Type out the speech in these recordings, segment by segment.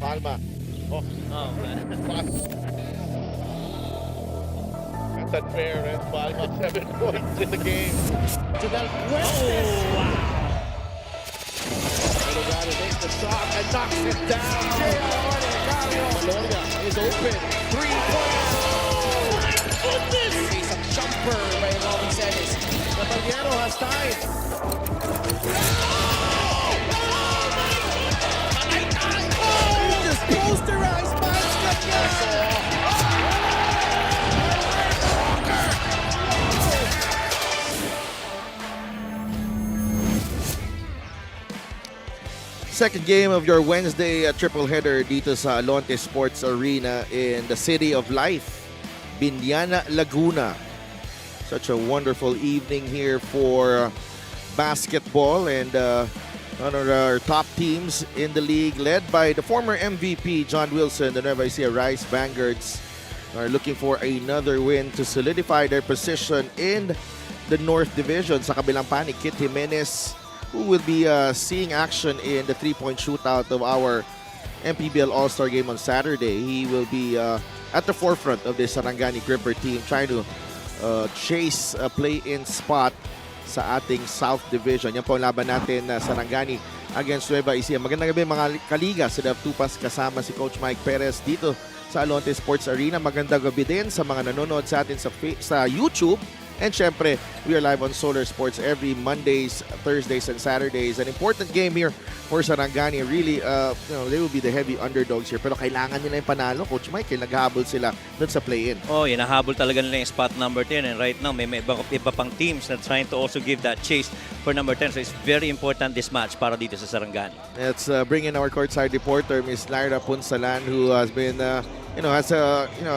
Palma. Oh, man. that's unfair, man. Palma, 7 points in the game. To Del Fuentes. Oh, wow. Sarangani takes the shot and knocks it down. Maloya is open. 3-point. Oh, my goodness. Face a jumper by Robin Celis. Caballero has time. Just posterized by Second game of your Wednesday triple header dito sa Alonte Sports Arena in the City of Life, Binyana, Laguna. Such a wonderful evening here for basketball, and one of our top teams in the league, led by the former MVP John Wilson. The Nueva Ecija Rice Vanguards are looking for another win to solidify their position in the North Division. Sa kabilang panig, Kit Jimenez, who will be seeing action in the three-point shootout of our MPBL All-Star game on Saturday. He will be at the forefront of the Sarangani Gripper team, trying to chase a play-in spot sa ating South Division. Yan po ang laban natin na Sarangani against Nueva Ecija. Magandang gabi mga kaliga. Sa Dev Tupas kasama si Coach Mike Perez dito sa Alonte Sports Arena. Magandang gabi din sa mga nanonood sa atin sa YouTube. And syempre, we are live on Solar Sports every Mondays, Thursdays, and Saturdays. An important game here for Sarangani. Really, they will be the heavy underdogs here. Pero kailangan nila yung panalo. Coach Mike, naghahabol sila dun sa play-in. Oh, hinahabol talaga nila yung spot number 10. And right now, may iba pang teams na trying to also give that chase for number 10. So it's very important this match para dito sa Sarangani. Let's bring in our courtside reporter, Miss Lyra Punsalan, who has been,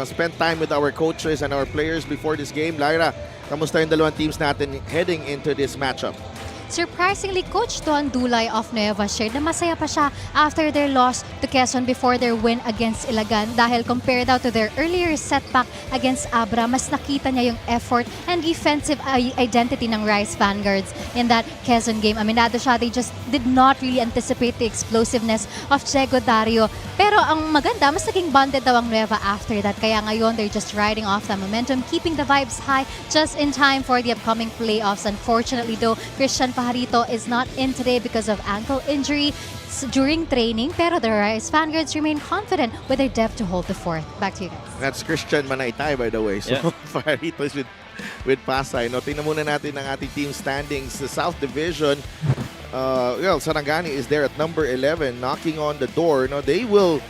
spent time with our coaches and our players before this game. Lyra, kamusta yung dalawang teams natin heading into this matchup? Surprisingly, Coach Don Dulay of Nueva shared na masaya pa siya after their loss to Quezon before their win against Ilagan, dahil compared out to their earlier setback against Abra, mas nakita niya yung effort and defensive identity ng Rice Vanguards in that Quezon game. Aminado siya, they just did not really anticipate the explosiveness of Chego Dario. Pero ang maganda, mas naging bonded daw ang Nueva after that. Kaya ngayon, they're just riding off the momentum, keeping the vibes high just in time for the upcoming playoffs. Unfortunately though, Christian Pajarito is not in today because of ankle injury during training, pero the Rice Vanguards remain confident with their depth to hold the fourth. Back to you guys. That's Christian Manaytay, by the way. So, Yeah. Pajarito is with Pasay. No, tingnan muna natin ang ating team standings sa South Division. Sarangani is there at number 11, knocking on the door. No, they will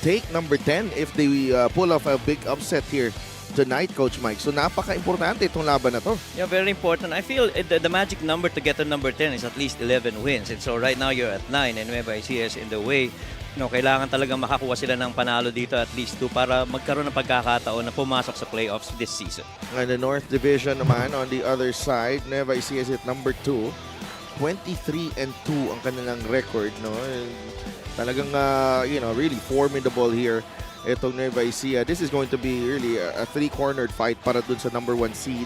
take number 10 if they pull off a big upset here tonight, Coach Mike. So napaka-importante itong laban na to. Yeah, very important. I feel the magic number to get to number 10 is at least 11 wins. And so right now you're at 9 and Nueva Ecija is in the way. Kailangan talagang makakuha sila ng panalo dito at least 2 para magkaroon ng pagkakataon na pumasok sa playoffs this season. And the North Division naman on the other side, Nueva Ecija is at number 2. 23-2 ang kanilang record, no? Talagang really formidable here itong Nueva Ecija. This is going to be really a three-cornered fight para dun sa number 1 seed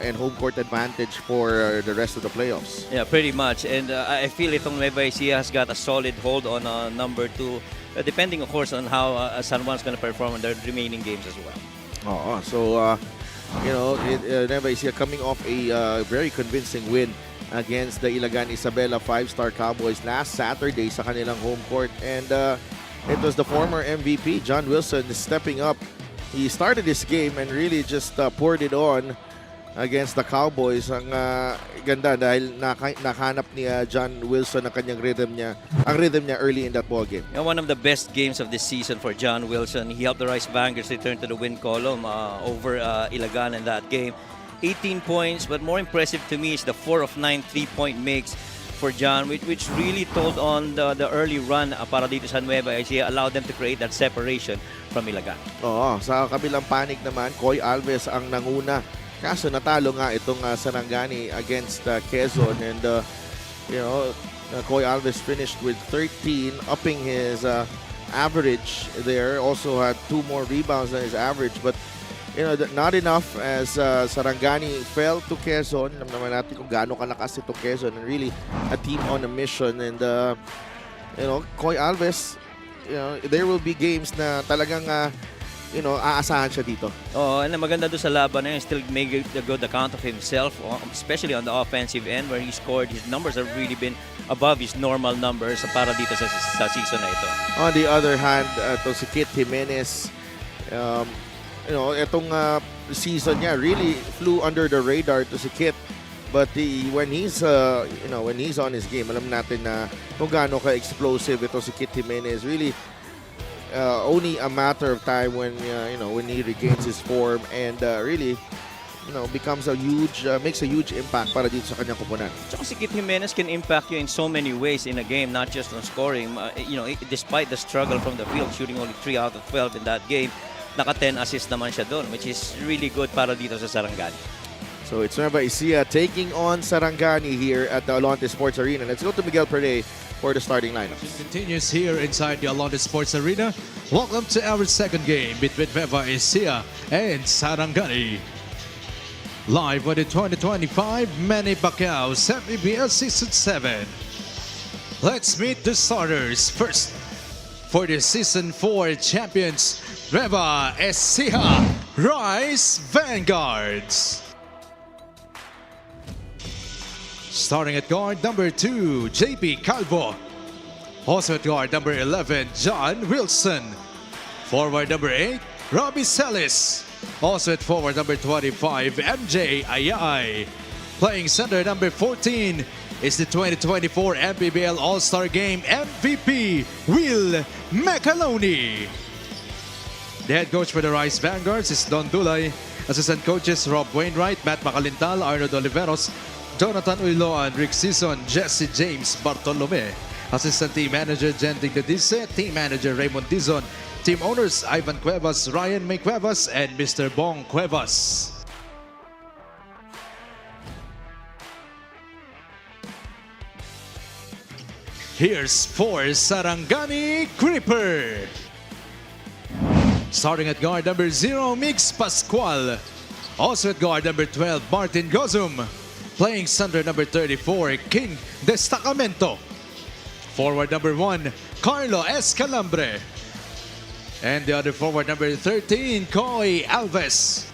and home court advantage for the rest of the playoffs. Yeah, pretty much. And I feel itong Nueva Ecija has got a solid hold on number 2, depending of course on how San Juan's going to perform in the remaining games as well. So Nueva Ecija coming off a very convincing win against the Ilagan Isabela 5-star Cowboys last Saturday sa kanilang home court. And it was the former MVP, John Wilson, stepping up. He started this game and really just poured it on against the Cowboys. Ang ganda dahil nakahanap ni John Wilson ang kanyang rhythm niya, early in that ball game. And one of the best games of this season for John Wilson. He helped the Rice Vanguards return to the win column over Ilagan in that game. 18 points, but more impressive to me is the 4 of 9 3-point makes for John, which really told on the early run para dito sa Nueva Ecija, allowed them to create that separation from Ilagan. Sa kabilang panig naman, Coy Alves ang nanguna. Kaso natalo nga itong Sarangani against Quezon, and Coy Alves finished with 13, upping his average there. Also had 2 more rebounds than his average, but not enough as Sarangani fell to Quezon. Alam naman natin kung gaano kalakas ito Quezon, and really a team on a mission. And Coy Alves, there will be games na talagang aasahan siya dito. Oh, and maganda doon sa laban na yun, still make a good account of himself, especially on the offensive end where he scored. His numbers have really been above his normal numbers para dito sa season na ito. On the other hand, to si Kit Jimenez, itong season niya really flew under the radar to si Kit. But when he's on his game, alam natin na kung gaano ka-explosive ito si Kit Jimenez. Really, only a matter of time when he regains his form and really makes a huge impact para dito sa kanyang koponan. Tsaka si Kit Jimenez can impact you in so many ways in a game, not just on scoring. Despite the struggle from the field, shooting only 3 out of 12 in that game, naka-10 assists naman siya doon, which is really good para dito sa Sarangani. So it's Nueva Ecija taking on Sarangani here at the Alonte Sports Arena. Let's go to Miguel Perde for the starting lineup. Continues here inside the Alonte Sports Arena. Welcome to our second game between Nueva Ecija and Sarangani. Live on the 2025 Manny Pacquiao MPBL Season 7. Let's meet the starters. First, for the Season 4 champions, Nueva Ecija Rice Vanguards. Starting at guard number 2, JP Calvo. Also at guard number 11, John Wilson. Forward number 8, Robbie Celis. Also at forward number 25, MJ Ayay. Playing center number 14 is the 2024 MPBL All-Star Game MVP, Will Macaloni. The head coach for the Rice Vanguards is Don Dulay. Assistant coaches Rob Wainwright, Matt Macalintal, Arnold Oliveros, Jonathan Uiloan, Rick Sison, Jesse James Bartolome. Assistant Team Manager Jen Tigdadice, Team Manager Raymond Dizon, Team Owners Ivan Cuevas, Ryan May Cuevas, and Mr. Bong Cuevas. Here's for Sarangani Creeper. Starting at guard number 0, Mix Pascual. Also at guard number 12, Martin Gozum. Playing center number 34, King Destacamento. Forward number 1, Carlo Escalambre. And the other forward number 13, Coy Alves.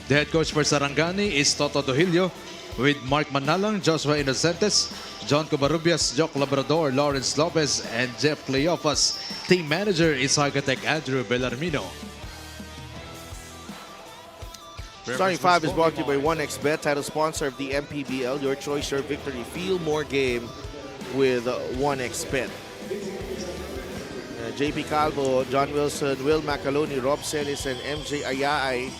The head coach for Sarangani is Toto Dohilio with Mark Manalang, Joshua Inocentes, John Covarrubias, Jock Labrador, Lawrence Lopez, and Jeff Cleophas. Team manager is architect Andrew Bellarmino. Starting 5 is brought to you by 1xBet, title sponsor of the MPBL. Your choice, your victory. Feel more game with 1xBet. JP Calvo, John Wilson, Will Macaloni, Rob Celis, and MJ Ayay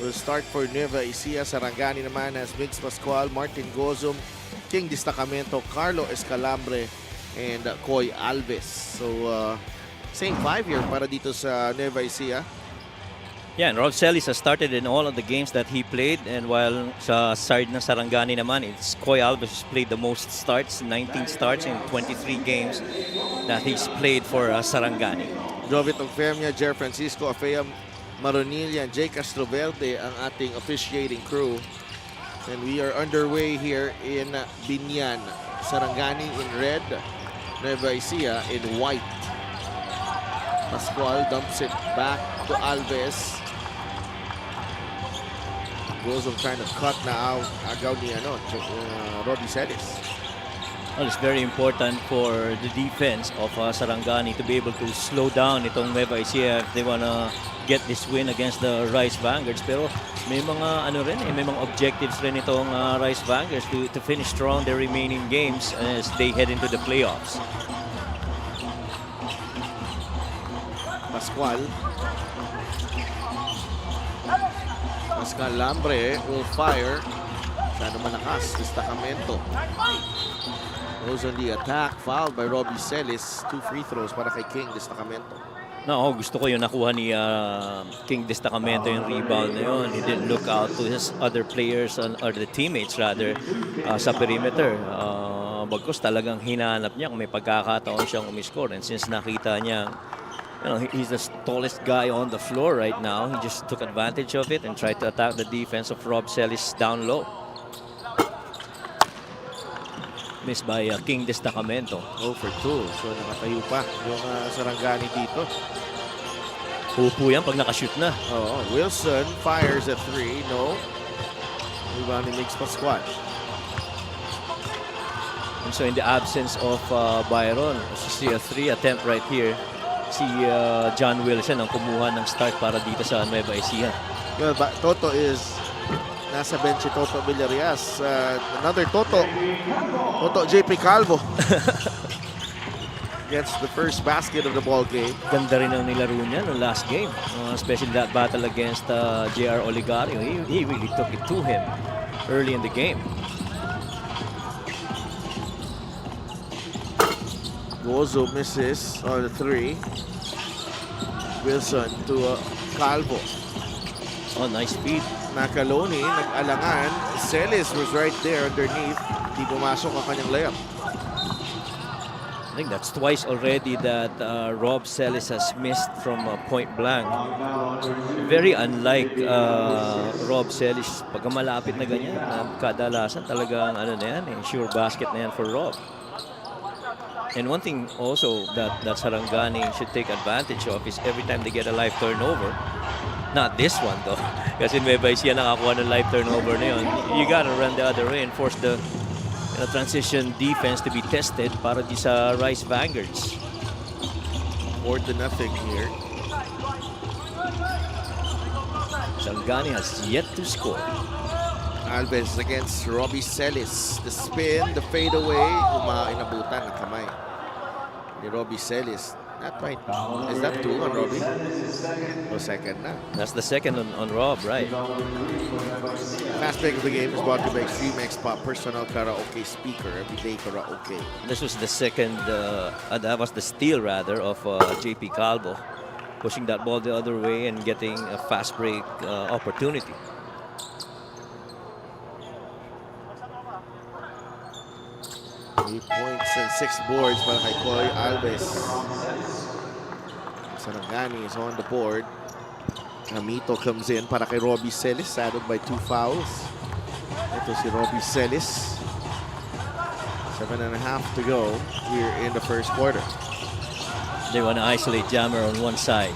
will start for Nueva Ecija. Sarangani naman as Mix Pascual, Martin Gozum, King Destacamento, Carlo Escalambre, and Coy Alves. So, same 5 here para dito sa Nueva Ecija. Yeah, and Rob Celis has started in all of the games that he played, and while sa side ng Sarangani naman, it's Coy Alves who's played the most starts, 19 starts in 23 games that he's played for Sarangani. Jovit Ogfemia, Jer Francisco Afea Maronilla, and Jay Castroverde ang ating officiating crew. And we are underway here in Binyan. Sarangani in red, Nueva Ecija in white. Pascual dumps it back to Alves. Gozum trying to cut na out agaw ni Robbie Celis. Well, it's very important for the defense of Sarangani to be able to slow down itong Nueva Ecija if they wanna get this win against the Rice Vanguards. Pero may mga may mga objectives rin itong Rice Vanguards to finish strong their remaining games as they head into the playoffs. Pascual Lambre will fire. Masyado malakas. Destacamento goes on the attack. Fouled by Robbie Celis. 2 free throws para kay King Destacamento. No, gusto ko yung nakuha ni King Destacamento yung rebound na yun. He didn't look out to his other players or the teammates rather sa perimeter. Bagkus talagang hinanap niya kung may pagkakataon siyang umiscore. And since nakita niya he's the tallest guy on the floor right now. He just took advantage of it and tried to attack the defense of Rob Celis down low. Missed by King Destacamento. 0 for 2. So nakatayo pa yung Sarangani dito. Pupo yan pag nakashoot na. Oh, Wilson fires at 3. No. Rebound ni Mix Pascual. And so in the absence of Byron, see a 3 attempt right here. Si John Wilson ang kumuha ng start para dito sa Nueva Ecija. Well, Toto is nasa bench si Toto Villarias. Another Toto. Toto JP Calvo. Gets the first basket of the ball game. Ganda rin ang nilaro niya no last game. Especially that battle against JR Oligario. He really took it to him early in the game. Gozo misses on the 3. Wilson to Calvo. Oh, nice feed. Macaloni, nag-alangan. Celis was right there underneath. Di pumasok ang kanyang layup. I think that's twice already that Rob Celis has missed from point blank. Very unlike Rob Celis. Pagka malapit na ganyan, kadalasan talagang ano na yan, sure basket na yan for Rob. And one thing also that Sarangani should take advantage of is every time they get a live turnover, not this one though, kasi Nueva Ecija nakakuha ng live turnover na yun, you gotta run the other way and force the transition defense to be tested para di sa Rice Vanguards. 4-0 here. Sarangani has yet to score. Alves against Robbie Celis. The spin, the fadeaway. Inabutan ng kamay ni Robbie Celis. That might, is that 2 on Robbie? O second na. That's the second on Rob, right? Fast break of the game is brought to you by Extreme X Pop Personal Karaoke Speaker. Everyday karaoke. This was the second, that was the steal rather of JP Calvo, pushing that ball the other way and getting a fast break opportunity. 8 points and 6 boards para kay Coy Alves. Sarangani is on the board. Amito comes in para kay Robbie Celis, saddled by 2 fouls. Ito si Robbie Celis. 7.5 to go here in the first quarter. They want to isolate Jammer on one side.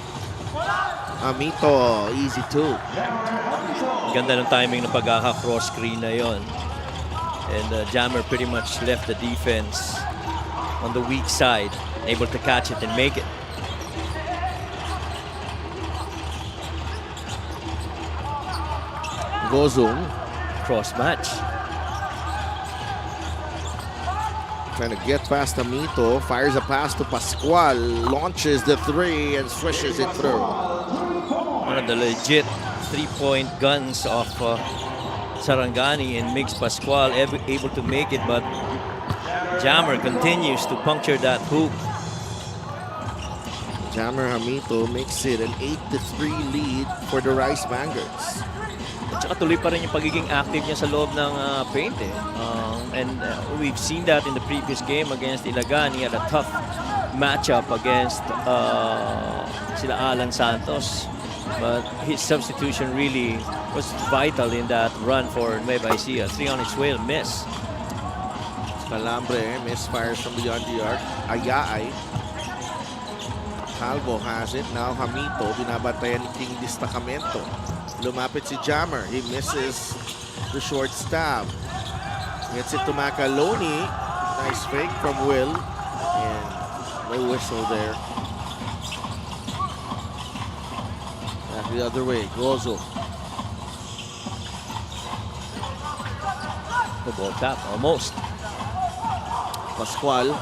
Amito, easy 2. Ganda ng timing ng pagkaka-cross screen na yon. And Jammer pretty much left the defense on the weak side, able to catch it and make it. Gozum. Cross match. Trying to get past Amito, fires a pass to Pascual, launches the 3 and swishes it through. One of the legit three-point guns of Sarangani and Mix Pascual, able to make it, but Jammer continues to puncture that hoop. Jammer Amito makes it an 8-3 lead for the Rice Vanguards. At saka tuloy pa rin yung pagiging active niya sa loob ng paint eh. And we've seen that in the previous game against Ilagan. He had a tough matchup against sila Alan Santos. But his substitution really was vital in that run for Nueva Ecija. 3 on its way, miss. Calambre misfires from beyond the arc. Ayaay. Calvo has it. Now Hamito, binabantayan ni King Destacamento. Lumapit si Jammer. He misses the short stab. Gets it to Macaloni. Nice fake from Will. And no whistle there. Back the other way. Gozo. The ball tap, almost. Pascual.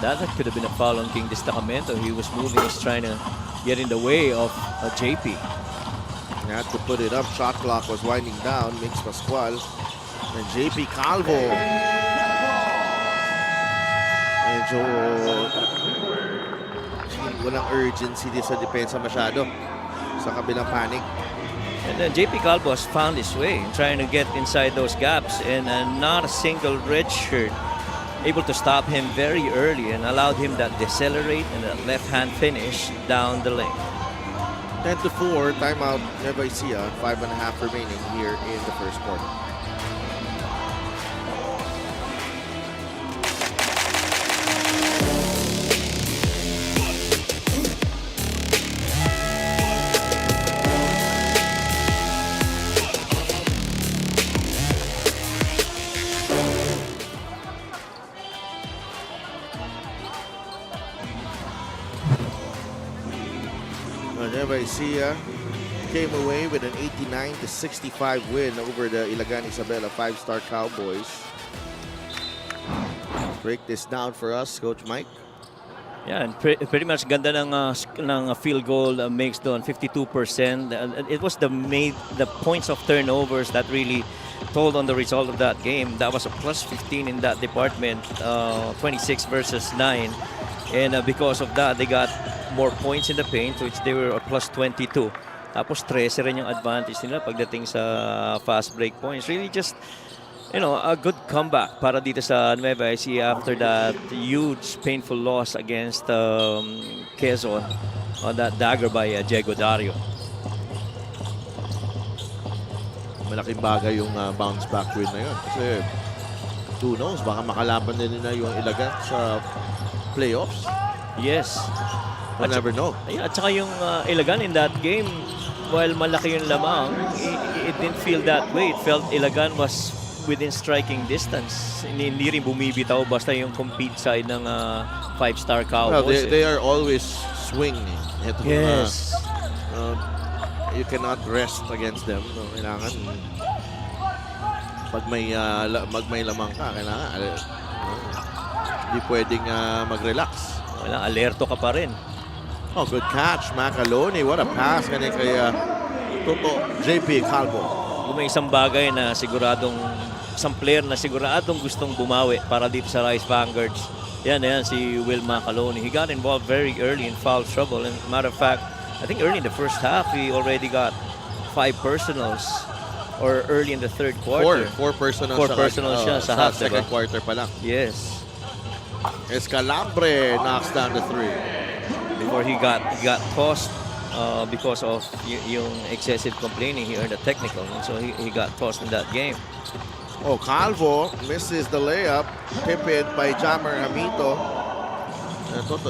That could have been a foul on King Destacamento. He was moving, he's trying to get in the way of JP. He had to put it up. Shot clock was winding down. Mix Pascual. And JP Calvo. Medyo walang urgency din sa depensa masyado sa kabilang panic. And then JP Calvo has found his way, trying to get inside those gaps, and not a single red shirt able to stop him very early and allowed him that decelerate and that left-hand finish down the lane. 10-4, timeout, Nueva Ecija, 5.5 remaining here in the first quarter. Nueva Ecija came away with an 89-65 win over the Ilagan Isabela 5-star Cowboys. Break this down for us, Coach Mike. Yeah, and pretty much ganda ng field goal makes doon, 52%. It was the points of turnovers that really told on the result of that game. That was a plus 15 in that department, 26 versus 9. And because of that, they got more points in the paint, which they were a plus 22. Tapos 13 rin yung advantage nila pagdating sa fast break points. Really just, a good comeback para dito sa Nueva Ecija after that huge painful loss against Quezon on that dagger by Diego Dario. Malaking bagay yung bounce back win na yun. Kasi who knows, baka makalaban din nila yung Ilagan sa playoffs. Yes. We'll never know. Yeah, at saka yung Ilagan in that game, while malaki yung lamang, it didn't feel that way. It felt Ilagan was within striking distance. Hindi rin bumibitaw basta yung compete side ng 5-star Cowboys. Well, they are always swinging. Yes. You cannot rest against them. No, kailangan pag may lamang ka, kailangan hindi pwedeng mag-relax. Walang alerto ka pa rin. Oh, good catch, Macaloni. What a pass kaya kay JP Calvo. Kung may isang bagay na isang player na siguradong gustong bumawi para dito sa Rice Vanguards, yan si Will Macaloni. He got involved very early in foul trouble. And matter of fact, I think early in the first half, he already got 5 personals. Or early in the third quarter. Four personals. 4 personals siya sa half, second diba? quarter pa lang. Yes. Escalambre knocks down the 3. Before he got tossed because of yung excessive complaining, he earned a technical, and so he got tossed in that game. Oh, Calvo misses the layup. Tipped by Jammer Hamito.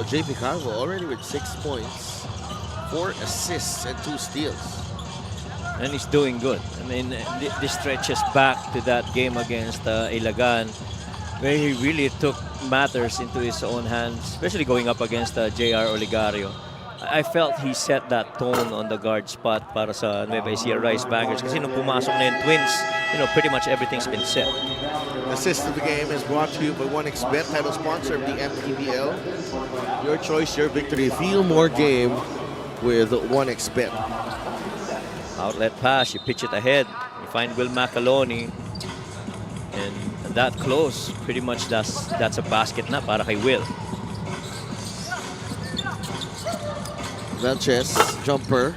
JP Calvo already with 6 points, 4 assists, and 2 steals. And he's doing good. I mean, this stretches back to that game against Ilagan, where he really took matters into his own hands, especially going up against JR Oligario. I felt he set that tone on the guard spot para sa Nueva Ecija Rice Bangers. Kasi nung pumasok na yung Twins, pretty much everything's been set. Assist of the game is brought to you by 1xBet, title sponsor of the MPBL. Your choice, your victory. Feel more game with 1xBet. Outlet pass, you pitch it ahead. You find Will Macaloni. And that close, pretty much that's a basket na para kay Will. Sanchez, jumper,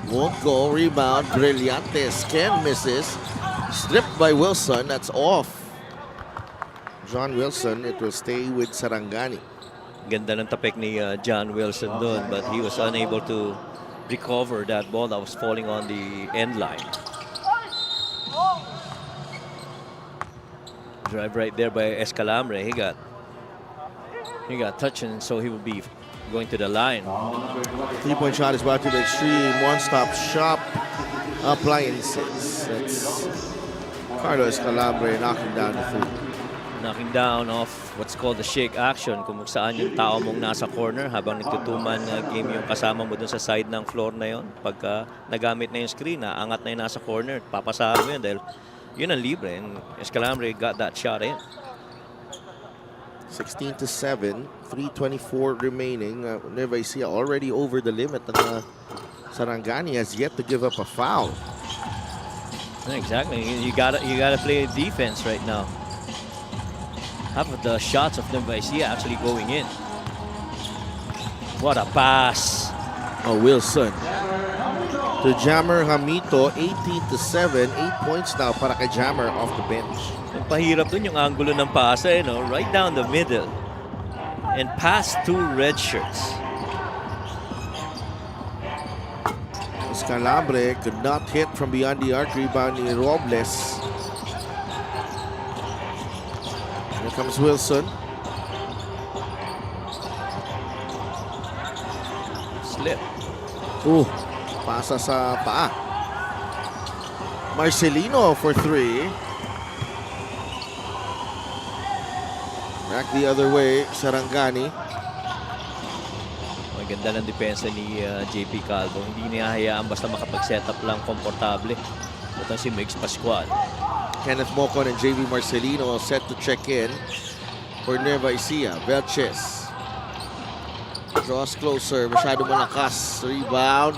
won't go, rebound, Brillantes, Ken misses, stripped by Wilson, that's off. John Wilson, it will stay with Sarangani. Ganda ng tapik ni John Wilson doon, but he was unable to recover that ball that was falling on the end line. Drive right there by Escalambre. He got touched, and so he will be going to the line. 3-point shot is brought to the Extreme One-Stop Shop Appliances. That's Carlos Escalambre knocking down the 3. Knocking down off what's called the shake action, kung saan yung tao mong nasa corner habang nagtutuman game yung kasama mo dun sa side ng floor na yon. Pagka nagamit na yung screen, naangat na yung nasa corner, papasahan mo yun dahil yun ang libre, and Escalambre got that shot in. 16-7, 3:24 remaining. Nueva Ecija already over the limit, and Sarangani has yet to give up a foul. Exactly, you gotta play defense right now. Half of the shots of Nueva Ecija actually going in. What a pass! Oh, Wilson to Jammer Hamito, 18-7, 8 points now para kay Jammer off the bench. Ang pahirap dun yung angulo ng pasa, right down the middle. And past 2 red shirts. Escalambre could not hit from beyond the arc, rebound ni Robles. Here comes Wilson. Slip. Pasa sa paa. Marcelino for 3. Back the other way, Sarangani. Ganda ng depensa ni JP Calvo. Hindi niya hayaan basta makapag-set up lang komportable. Ito si Mix Pascual. Kenneth Mocon and JV Marcelino set to check in for Nueva Ecija. Velches draws closer. Masyado malakas. Rebound.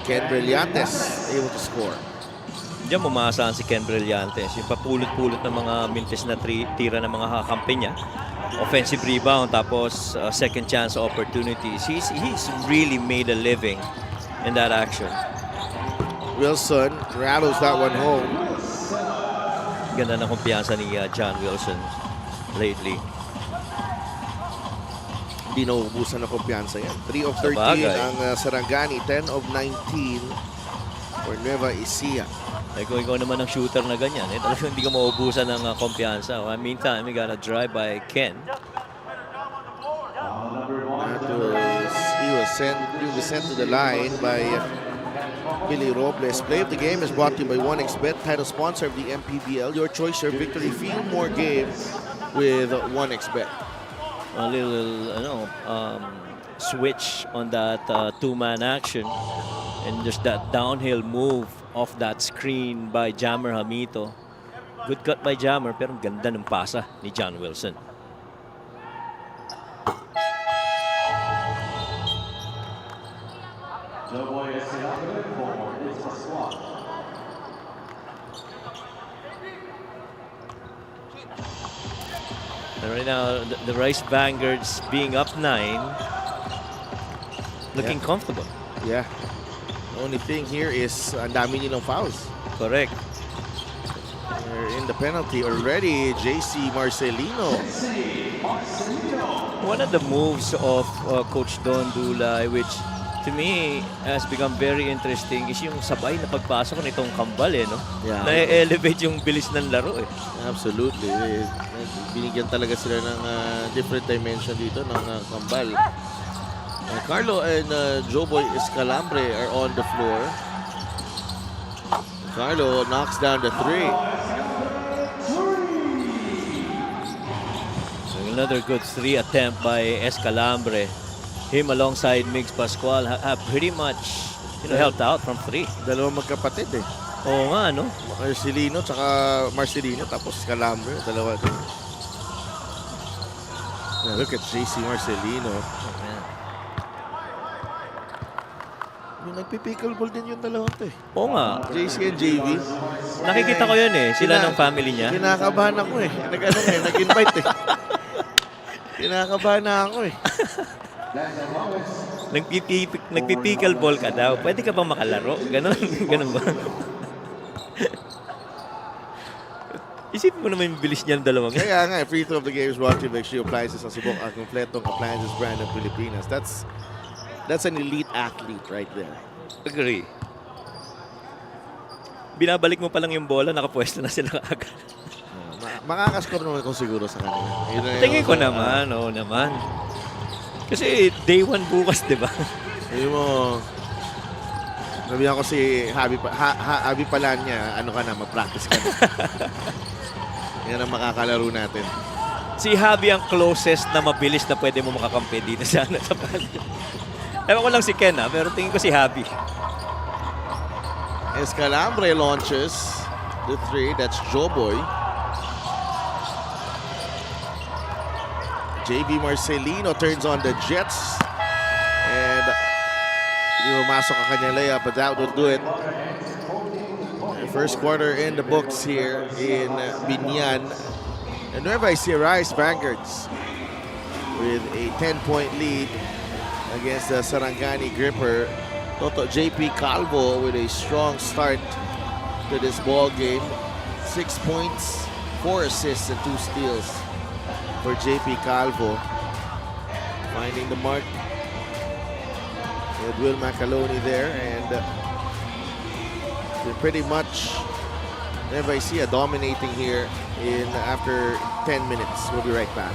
Ken Brillantes able to score. Diyan mamasahan si Ken Brillantes. Yung papulot-pulot ng mga mintis na tira ng mga kakampi niya. Offensive rebound, tapos second chance opportunities. He's really made a living in that action. Wilson rattles that one home. Ganda ng kumpiyansa ni John Wilson lately. Hindi nauubusan ng kumpiyansa yan. 3 of 13 Sabagay. ang Sarangani. 10 of 19 for Nueva Ecija. Eh kung ikaw naman ang shooter na ganyan, talagang hindi ka maubusan ng kumpiyansa. Meantime, we got a drive by Ken. He was sent to the line by Billy Robles. Play of the game is brought to you by 1xBet, title sponsor of the MPBL. Your choice, your victory. Feel more game with 1xBet. A little switch on that two-man action, and just that downhill move off that screen by Jammer Hamito. Good cut by Jammer, pero ganda ng pasa ni John Wilson. And right now, the Rice Vanguards being up 9, looking comfortable. Yeah. The only thing here is ang dami nilang fouls. Correct. They're in the penalty already. JC Marcelino. One of the moves of Coach Don Dulay, which to me has become very interesting, is yung sabay na pagpasok nitong kambal, no? Yeah. Na-elevate yung bilis ng laro, eh. Absolutely. Binigyan talaga sila ng different dimension dito ng kambal. Carlo and Joboy Escalambre are on the floor. Carlo knocks down the 3. So another good 3 attempt by Escalambre. Him alongside Mix Pascual have pretty much helped out from 3. Dalawang magkapatid eh. Oo nga, no? Marcelino tsaka Marcelino tapos Escalambre. Dalawa din. Yeah, look at JC Marcelino. Nagpipickleball din yung dalawang to eh. Oo nga. JC and JV. Nakikita ko yun eh. Sila ng family niya. Kinakabahan ako eh. Nag-invite eh. Kinakabahan na ako eh. Nagpipickleball ka daw. Pwede ka bang makalaro? Ganon ba? Isipin mo naman yung bilis niya ng dalawang. Kaya nga, free throw of the game is brought to you by Xio Appliances sa Subok, ang kompletong appliances brand ng Pilipinas. That's an elite athlete right there. Agree. Binabalik mo pa lang yung bola, nakapwesto na sila agad. Makakascore naman ko siguro sa kanila. Tingin ko naman, oo naman. Kasi day 1 bukas, di ba? Sabi mo, sabihan ko si Javi Palanya, ano ka na, mag-practice ka na. Yan ang makakalaro natin. Si Javi ang closest na mabilis na pwede mo makakampi dito sa pala. Ewan ko lang si Ken, pero tingin ko si Javi. Escalambre launches the 3. That's Joboy. JV Marcelino turns on the Jets. And hindi pumasok ang kanyang layup, but that will do it. First quarter in the books here in Binyan. The Nueva Ecija Rice Vanguards with a 10-point lead against the Sarangani gripper. Toto JP Calvo with a strong start to this ball game. 6 points, 4 assists, and 2 steals for JP Calvo. Finding the mark with Will Macaloni there, and they're pretty much Nueva Ecija dominating here in after 10 minutes. We'll be right back.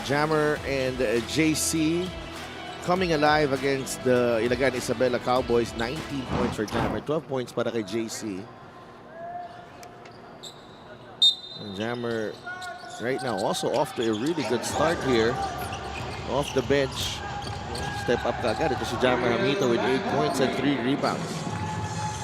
Jammer and JC coming alive against the Ilagan Isabela Cowboys. 19 points for Jammer, 12 points para kay JC. And Jammer right now also off to a really good start here. Off the bench. Step up kagad. Ito si Jammer Hamito with 8 points and 3 rebounds.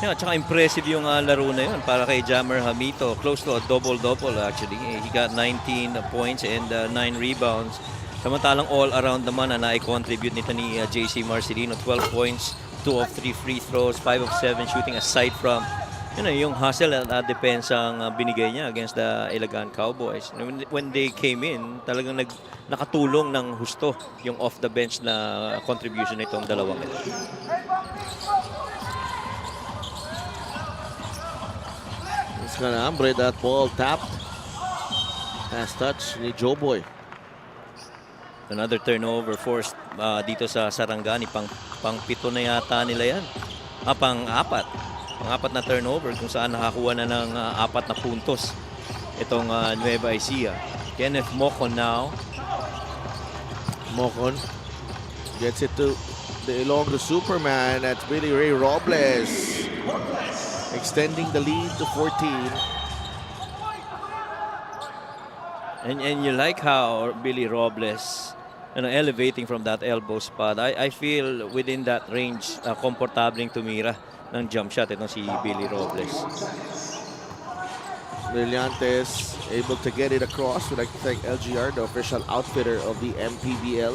Yeah, tsaka impressive yung laro na yun para kay Jammer Hamito. Close to a double-double actually. He got 19 points and 9 rebounds. Samantalang all-around naman na na-contribute nito ni JC Marcelino. 12 points, 2 of 3 free throws, 5 of 7 shooting aside from yung hustle at depensang binigay niya against the Ilagan Cowboys. When they came in, talagang nakatulong ng husto yung off-the-bench na contribution nitong dalawang ito. It's gonna hambre that ball tapped. Pass touch ni Joe Boy. Another turnover forced dito sa Sarangani. Pang-pito na yata nila yan. Pang-apat. Pang-apat na turnover kung saan nakakuha na ng 4 na puntos itong Nueva Ecija. Kenneth Mocon now. Mocon gets it to the Ilonggo Superman. That's Billy Ray Robles. Extending the lead to 14. And you like how Billy Robles elevating from that elbow spot. I feel within that range, komportabling tumira ng jump shot itong si Billy Robles. Brillantes able to get it across. We'd like to thank LGR, the official outfitter of the MPBL.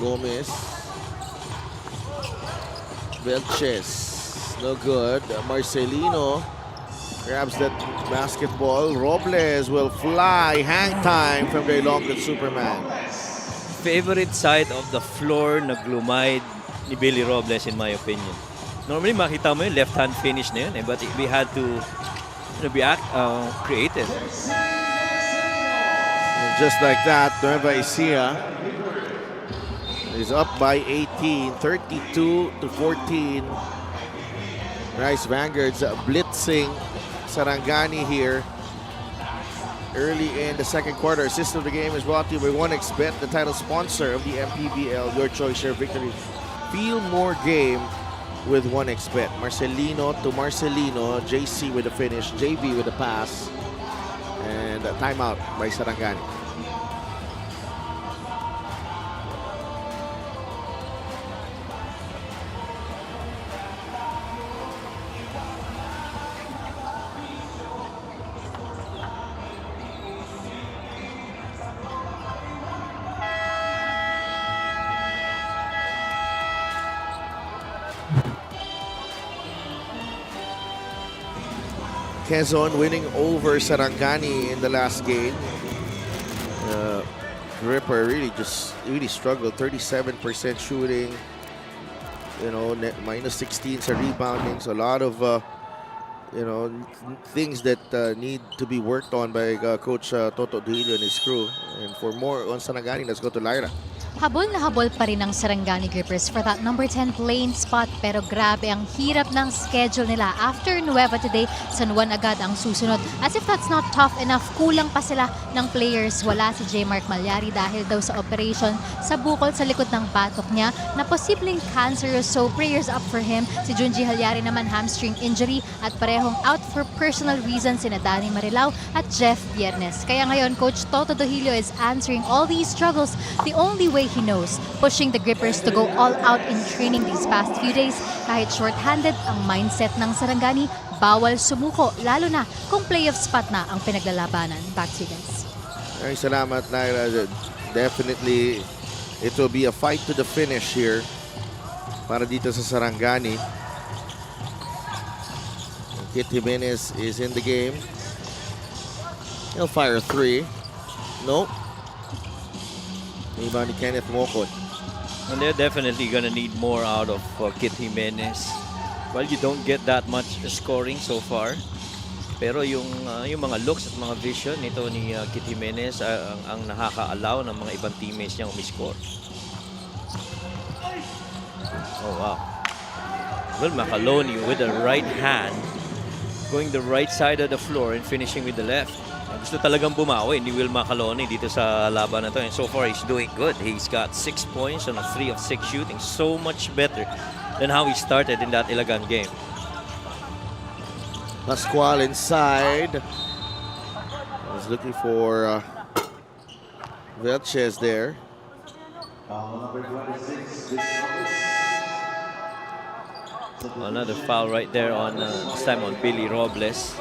Gomez. Belches. No good. Marcelino grabs that basketball. Robles will fly. Hang time from the Ilonggo Superman. Favorite side of the floor na glumide ni Billy Robles in my opinion. Normally makita mo yung left hand finish na yun but we had to be creative. And just like that, Nueva Ecija is up by 18, 32 to 14. Rice Vanguards blitzing Sarangani here early in the second quarter. Assist of the game is brought to you by 1xBet, the title sponsor of the MPBL. Your choice, your victory. Feel more game with 1xBet. Marcelino to Marcelino. JC with the finish. JB with the pass. And a timeout by Sarangani. Quezon winning over Sarangani in the last game. Ripper really struggled. 37% shooting. Minus 16 sa rebounding. So a lot of things that need to be worked on by Coach Toto Duilio and his crew. And for more on Sarangani, let's go to Lyra. Habol na habol pa rin ang Sarangani Grippers for that number 10 playing spot pero grabe ang hirap ng schedule nila. After Nueva today, San Juan agad ang susunod. As if that's not tough enough, kulang pa sila ng players. Wala si J. Mark Malyari dahil daw sa operation sa bukol sa likod ng batok niya na posibleng cancerous, so prayers up for him. Si Junji Halyari naman hamstring injury at parehong out for personal reasons sina Danny Marilao at Jeff Viernes. Kaya ngayon, Coach Toto Duilio is answering all these struggles the only way he knows, pushing the Grippers to go all out in training these past few days. Kahit short-handed ang mindset ng Sarangani, bawal sumuko, lalo na kung playoff spot na ang pinaglalabanan. Back to you guys. Ay, salamat, Naira. Definitely, it will be a fight to the finish here para dito sa Sarangani. Kit Jimenez is in the game. He'll fire a 3. Nope. Ni Kenneth Mocon. And they're definitely gonna need more out of Kit Jimenez. Well, you don't get that much scoring so far. Pero yung mga looks at mga vision nito ni Kit Jimenez ang nakaka-allow ng mga ibang teammates niyang umiscore. Oh, wow. Well, Macaloni with the right hand going the right side of the floor and finishing with the left. Gusto talagang bumawi ni Will Macaloni dito sa laban na to. And so far, he's doing good. He's got 6 points on a 3 of 6 shooting. So much better than how he started in that Ilagan game. Pascual inside. He's looking for Velches there. Another foul right there on this time on Billy Robles.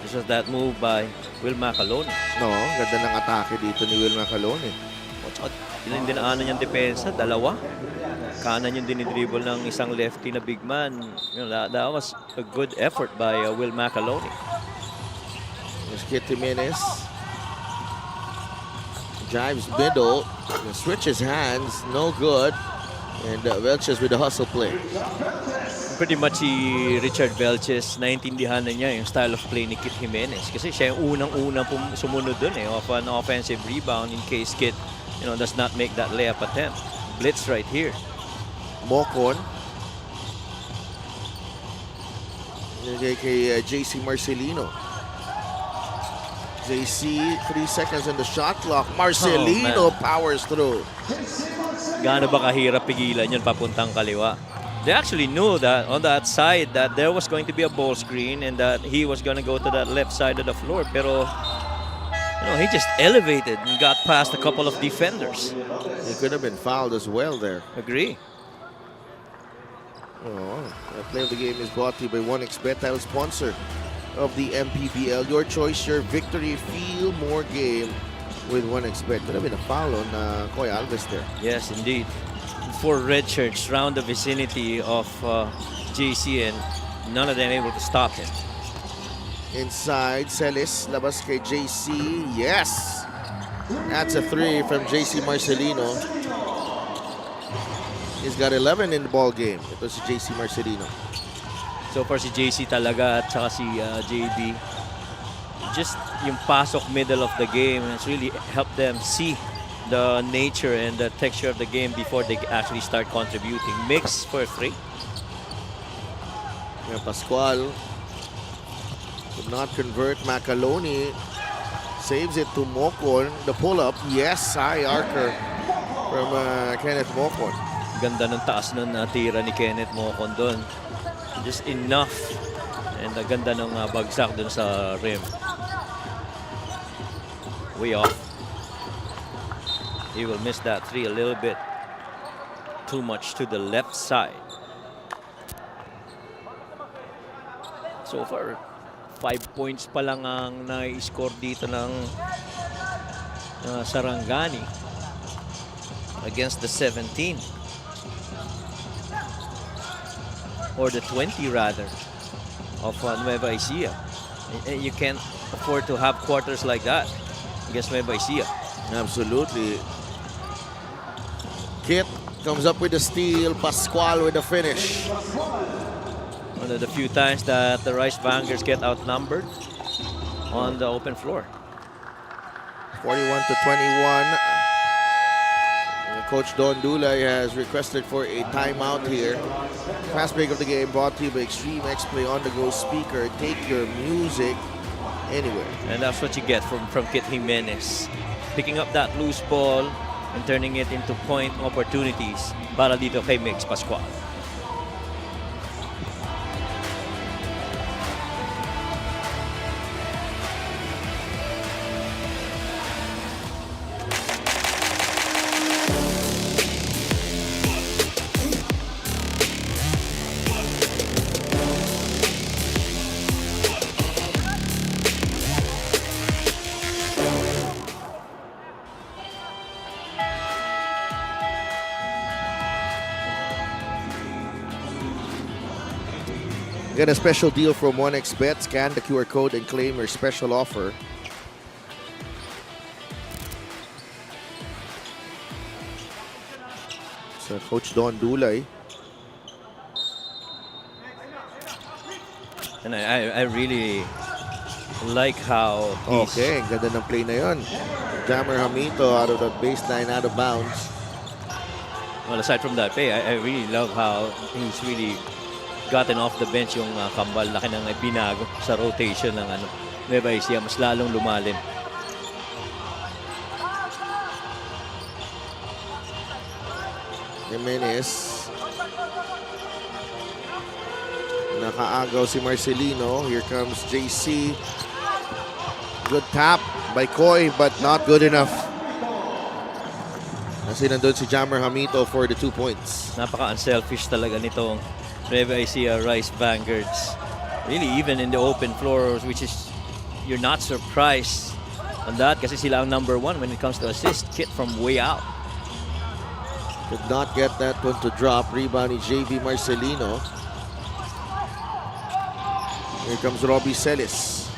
This was that move by Will Macaloni. No, ganda ng atake dito ni Will Macaloni. Watch out. Ilang dinaanan niyang depensa? Dalawa. Kanan yung dinidribble ng isang lefty na big man. You know, that was a good effort by Will Macaloni. There's Kit Jimenez. Drives middle. Switches hands. No good. And Velches with the hustle play. Pretty much si Richard Velches, naintindihan na niya yung style of play ni Kit Jimenez. Kasi siya yung unang-unang sumunod dun of an offensive rebound in case Kit, does not make that layup attempt. Blitz right here. Mocon. Kay JC Marcelino. JC, 3 seconds on the shot clock. Marcelino powers through. Gaano ba kahirap pigilan yun papuntang kaliwa? They actually knew that on that side that there was going to be a ball screen and that he was going to go to that left side of the floor. Pero, he just elevated and got past a couple of defenders. He could have been fouled as well there. Agree. The play of the game is brought to you by 1xBet, title sponsor of the MPBL. Your choice, your victory. Feel more game with 1xBet. Could have been a foul on Koy Alves there. Yes, indeed. 4 red shirts round the vicinity of JC and none of them able to stop him. Inside, Celis, labas kay JC. Yes! That's a 3 from JC Marcelino. He's got 11 in the ball game. Ito si JC Marcelino. So far si JC talaga at saka si JB. Just yung pasok middle of the game has really helped them see the nature and the texture of the game before they actually start contributing. Mix for 3. Pascual could not convert. Macaloni saves it to Mocon. The pull-up, yes, high archer from Kenneth Mocon. Ganda ng taas ng tira ni Kenneth Mocon doon. Just enough. And ganda ng bagsak doon sa rim. Way off. He will miss that 3 a little bit too much to the left side. So far, 5 points pa lang ang na-score dito ng Sarangani against the 17. Or the 20 rather of Nueva Ecija. You can't afford to have quarters like that against Nueva Ecija. Absolutely. Kit comes up with the steal. Pascual with the finish. One of the few times that the Rice Bangers get outnumbered on the open floor. 41 to 21. Coach Don Dulay has requested for a timeout here. Fast break of the game brought to you by Extreme X Play on-the-go speaker. Take your music anywhere. And that's what you get from Kit Jimenez. Picking up that loose ball and turning it into point opportunities para dito kay Mix Pascual. Get a special deal from 1xBet. Scan the QR code and claim your special offer. So Coach Don Dulay. And I really like how he's... Okay, ganda ng play na yun. Jammer Hamito out of the baseline, out of bounds. Well, aside from that play, I really love how he's really gotten off the bench yung kambal. Laki ng binago sa rotation ng Nueva Ecija. Mas lalong lumalim. Jimenez. Nakaagaw si Marcelino. Here comes JC. Good tap by Coy, but not good enough. Kasi nandun si Jammer Hamito for the 2 points. Napaka-unselfish talaga nitong Nueva Ecija Rice Vanguards. Really, even in the open floor, which is, you're not surprised on that kasi sila ang number 1 when it comes to assist. Hit from way out. Could not get that one to drop. Rebound ni JV Marcelino. Here comes Robbie Celis.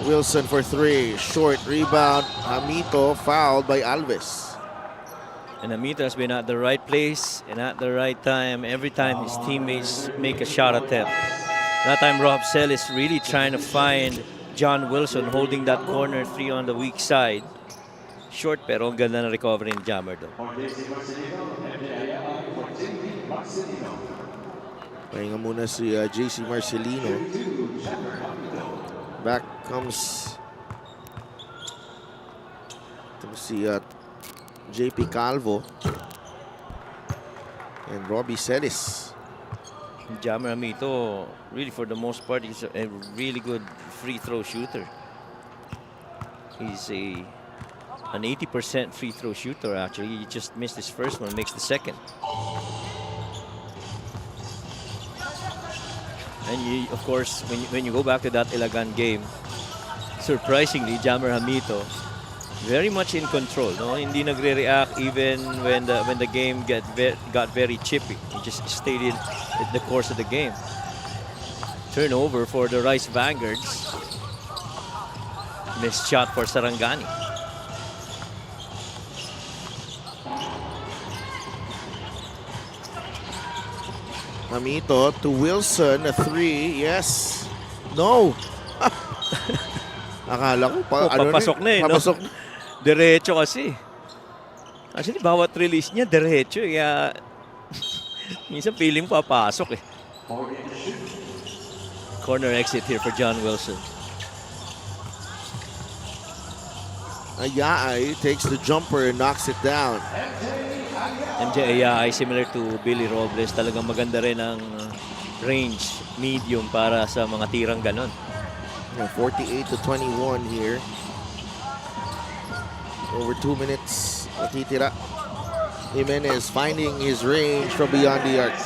Wilson for 3. Short rebound. Hamito fouled by Alves. And Hamito has been at the right place and at the right time every time his teammates make a shot attempt. That time Rob Celis really trying to find John Wilson holding that corner 3 on the weak side. Short pero ang ganda na recovery ni Jammer doon. Pahinga muna si JC Marcelino. Back comes si JP Calvo and Robbie Celis. Jammer Hamito, really for the most part, he's a really good free throw shooter. He's an 80% free throw shooter actually. He just missed his first one, makes the second. And you, of course, when you go back to that Ilagan game, surprisingly, Jammer Hamito, very much in control. No, hindi nagre-react even when the game got very chippy. He just stayed in the course of the game. Turnover for the Rice Vanguards. Missed shot for Sarangani. Hamito to Wilson, a 3. Yes. No. Akala ko papasok na eh. Papasok. No? Diretso kasi. Actually, bawat release niya, diretso. Kaya, minsan feeling papasok eh. Corner exit here for John Wilson. Ayaay takes the jumper and knocks it down. MJ Ayay, similar to Billy Robles, talagang maganda rin ang range, medium para sa mga tirang ganon. 48-21 here. Over 2 minutes natitira. Jimenez finding his range from beyond the arc.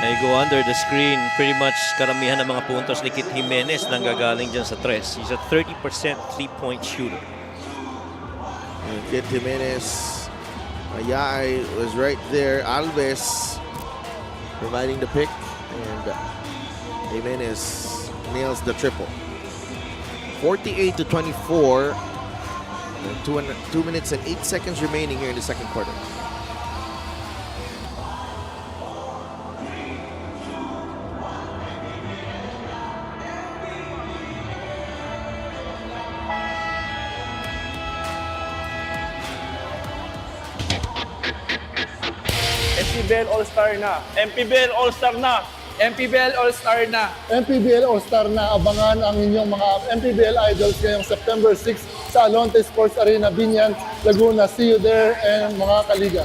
Ay go under the screen. Pretty much karamihan ng mga puntos ni Kit Jimenez nanggagaling dyan sa tres. He's a 30% 3-point shooter. And Kit Jimenez, Ayay was right there. Alves providing the pick, and Jimenez nails the triple. 48-24. 2 minutes and 8 seconds remaining here in the second quarter. MPBL All-Star na. MPBL All-Star na. MPBL All-Star na. MPBL All-Star na. Abangan ang inyong mga MPBL Idols ngayong September 6 sa Alonte Sports Arena, Binyan, Laguna. See you there and mga kaliga.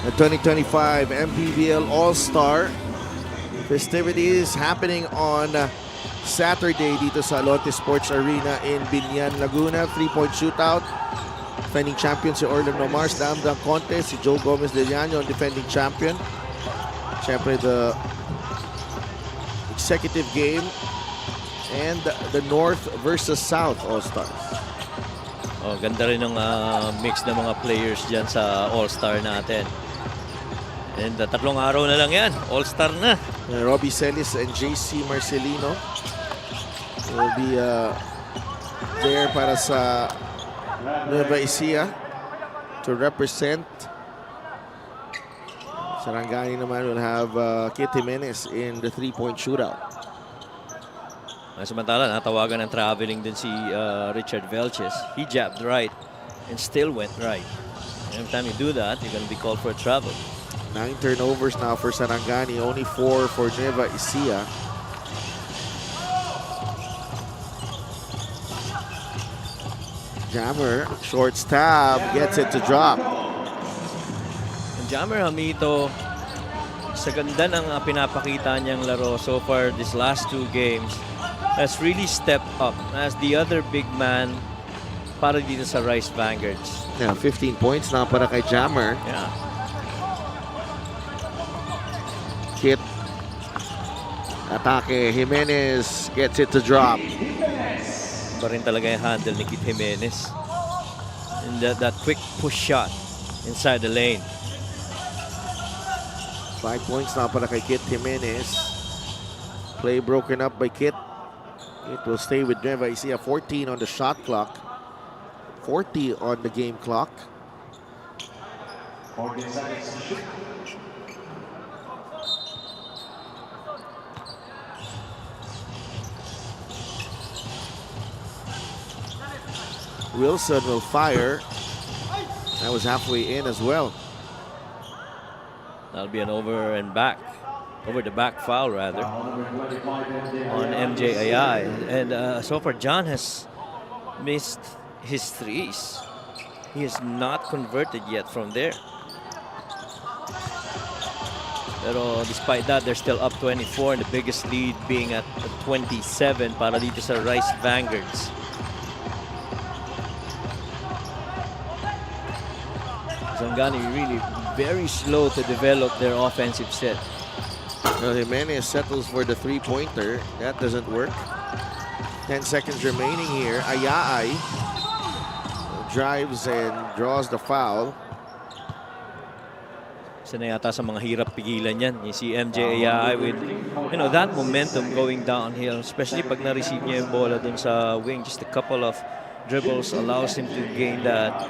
The 2025 MPBL All-Star festivities happening on Saturday dito sa Alonte Sports Arena in Binyan, Laguna. 3-point shootout. Defending champion si Orlando Mars. Dam contest si Joe Gomez de Llano, defending champion. Siyempre the executive game and the North versus South All-Stars. Oh, ganda rin ng mix ng mga players dyan sa All-Star natin. And tatlong araw na lang yan. All-Star na. Robbie Celis and JC Marcelino will be there para sa Nueva Ecija to represent. Sarangani naman will have Kit Jimenez in the 3-point shootout. Samantala, natawagan ng traveling din si Richard Velches. He jabbed right. and still went right. Every time you do that, you're going to be called for a travel. 9 turnovers now for Sarangani, only 4 for Nueva Ecija. Jammer, short stab, gets it to drop. And Jammer Hamito, sa ganda ng pinapakita niyang laro so far this last 2 games, has really stepped up as the other big man para dito sa Rice Vanguards. Yeah, 15 points na para kay Jammer. Yeah. Kit. Atake, Jimenez gets it to drop. Iba rin talaga yung handle ni Kit Jimenez. And that quick push shot inside the lane. 5 points na para kay Kit Jimenez. Play broken up by Kit. It will stay with Nueva Ecija. 14 on the shot clock. 40 on the game clock. Wilson will fire. That was halfway in as well. That'll be an over the back foul rather, on MJ Ayay. And so far, John has missed his threes. He is not converted yet from there. Pero despite that, they're still up 24, and the biggest lead being at 27 para dito sa Rice Vanguards. Sarangani really very slow to develop their offensive set. Well, Jimenez settles for the three-pointer. That doesn't work. 10 seconds remaining here. Ayay drives and draws the foul. Isa na yata sa mga hirap pigilan yan. You see MJ Ayay with, that momentum going downhill, especially pag na-receive niya yung bola dun sa wing. Just a couple of dribbles allows him to gain that,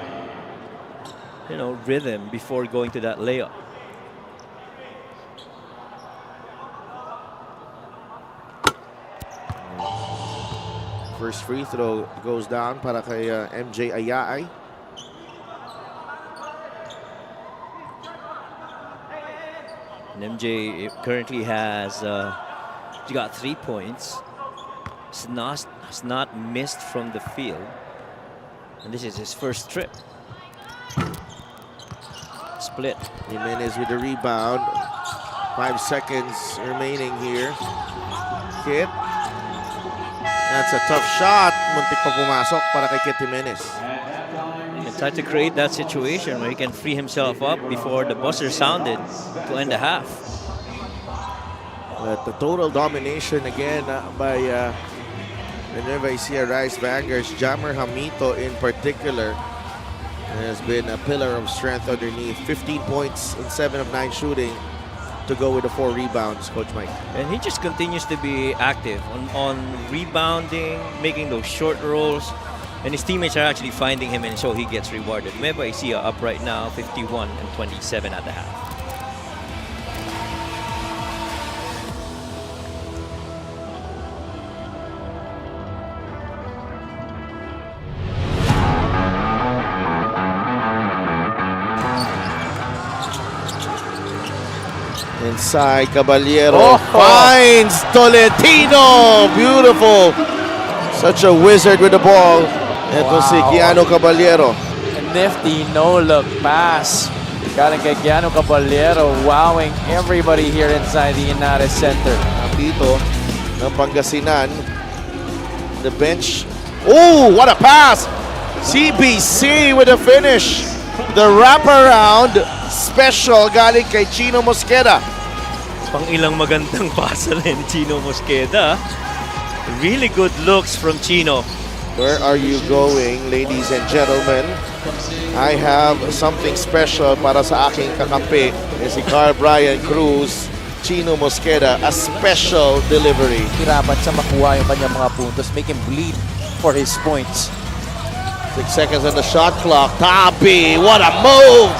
rhythm before going to that layup. First free throw goes down para kay MJ Ayay. And MJ currently has got 3 points. Has not missed from the field. And this is his first trip. Split. Jimenez with the rebound. 5 seconds remaining here. Kit. That's a tough shot. Muntik pa pumasok para kay Kit Jimenez. He tried to create that situation where he can free himself up before the buzzer sounded to end the half. But the total domination again by the Nueva Ecija Rice Vanguards. Jammer Hamito in particular has been a pillar of strength underneath. 15 points and 7 of 9 shooting to go with the 4 rebounds, Coach Mike. And he just continues to be active on rebounding, making those short rolls. And his teammates are actually finding him, and so he gets rewarded. Nueva Ecija up right now, 51-27 at the half. Inside, Caballero finds Tolentino. Beautiful. Such a wizard with the ball. Ito si Keanu Caballero. Nifty no-look pass. Galing kay Keanu Caballero, wowing everybody here inside the Inares Center. Dito ng Pangasinan. The bench. Oh, what a pass! CBC with a finish. The wraparound special galing kay Chino Mosqueda. Pang ilang magandang pasa rin Chino Mosqueda. Really good looks from Chino. Where are you going, ladies and gentlemen? I have something special para sa aking kakampi. Si Carl Brian Cruz, Chino Mosqueda, a special delivery. Hirapan siya makuha yung kanyang mga puntos, make him bleed for his points. 6 seconds on the shot clock. Tabi, what a move!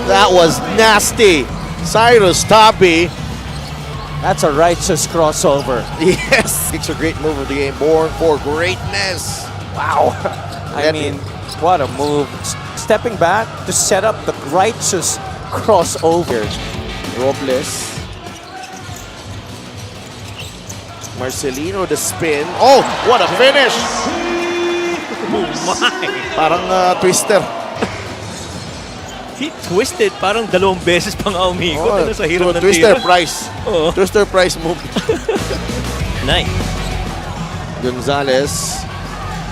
That was nasty. Cyrus Tabi. That's a righteous crossover. Yes, it's a great move of the game. Born for greatness. Wow. I mean, What a move. Stepping back to set up the righteous crossover. Robles. Marcelino, the spin. Oh, what a finish! Parang twister. He twisted, parang 2 beses pa nga umikot. Ano sa hirap ng Twister tira. Price. Oo. Twister Price move. Nice. Gonzalez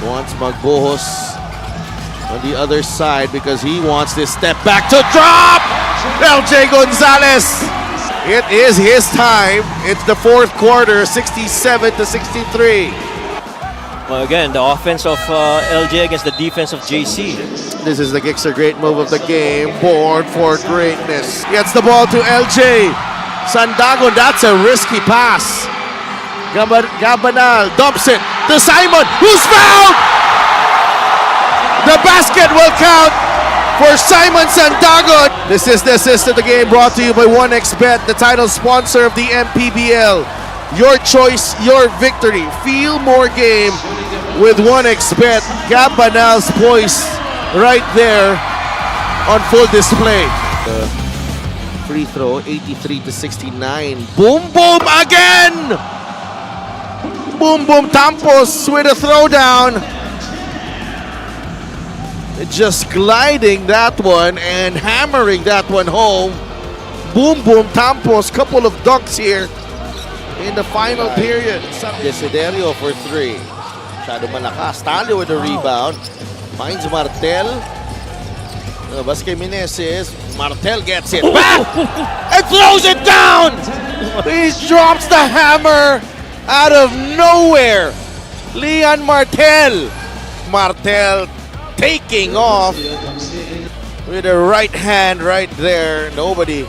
wants magbuhos on the other side because he wants this step back to drop! LJ Gonzalez! It is his time. It's the fourth quarter, 67-63. Well, again, the offense of LJ against the defense of JC. This is the Gixxer great move of the game. Born for greatness. Gets the ball to LJ. Sandagon, that's a risky pass. Gabanal dumps it to Simon, who's fouled! The basket will count for Simon Sandagon. This is the assist of the game brought to you by 1xBet, the title sponsor of the MPBL. Your choice, your victory. Feel more game with 1xBet. Gabanal's poise right there on full display. Free throw, 83-69. Boom, boom again! Boom, boom, Tampos with a throwdown. Just gliding that one and hammering that one home. Boom, boom, Tampos. Couple of dunks here in the final period. Desiderio for 3. Shadow malakas. Talo with the rebound. Finds Martel. Vasquez Meneses. Martel gets it back and throws it down. He drops the hammer out of nowhere. Leon Martel. Martel taking off with the right hand right there. Nobody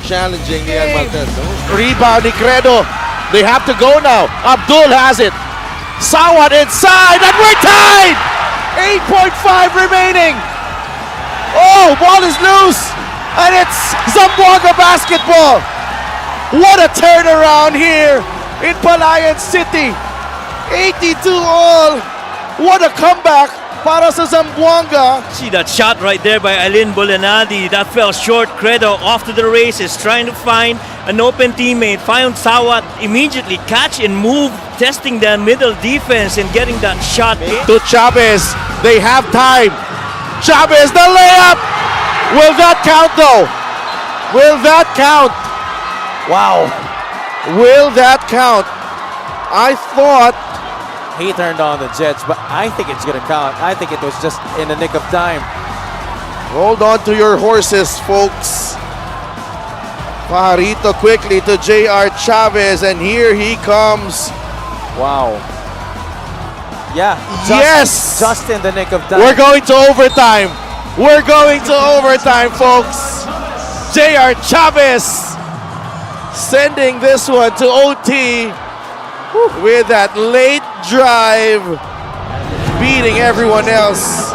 challenging Leon Martel. Rebound, Credo. They have to go now. Abdul has it. Sawat inside, and we're tied! 8.5 remaining. Oh, ball is loose, and it's Zamboanga basketball. What a turnaround here in Palayan City. 82 all. What a comeback para sa Zamboanga. See that shot right there by Alin Bolanadi. That fell short. Credo off to the races, trying to find an open teammate. Found Sawat immediately, catch and move, testing the middle defense and getting that shot. To Chavez. They have time. Chavez, the layup. Will that count though? Will that count? Wow. Will that count? I thought He turned on the Jets, but I think it's going to count. I think it was just in the nick of time. hold on to your horses, folks. Pajarito quickly to J.R. Chavez, and here he comes. Wow. Yeah. Yes! Just in the nick of time. We're going to overtime. We're going to overtime, folks. J.R. Chavez sending this one to OT with that late drive, beating everyone else.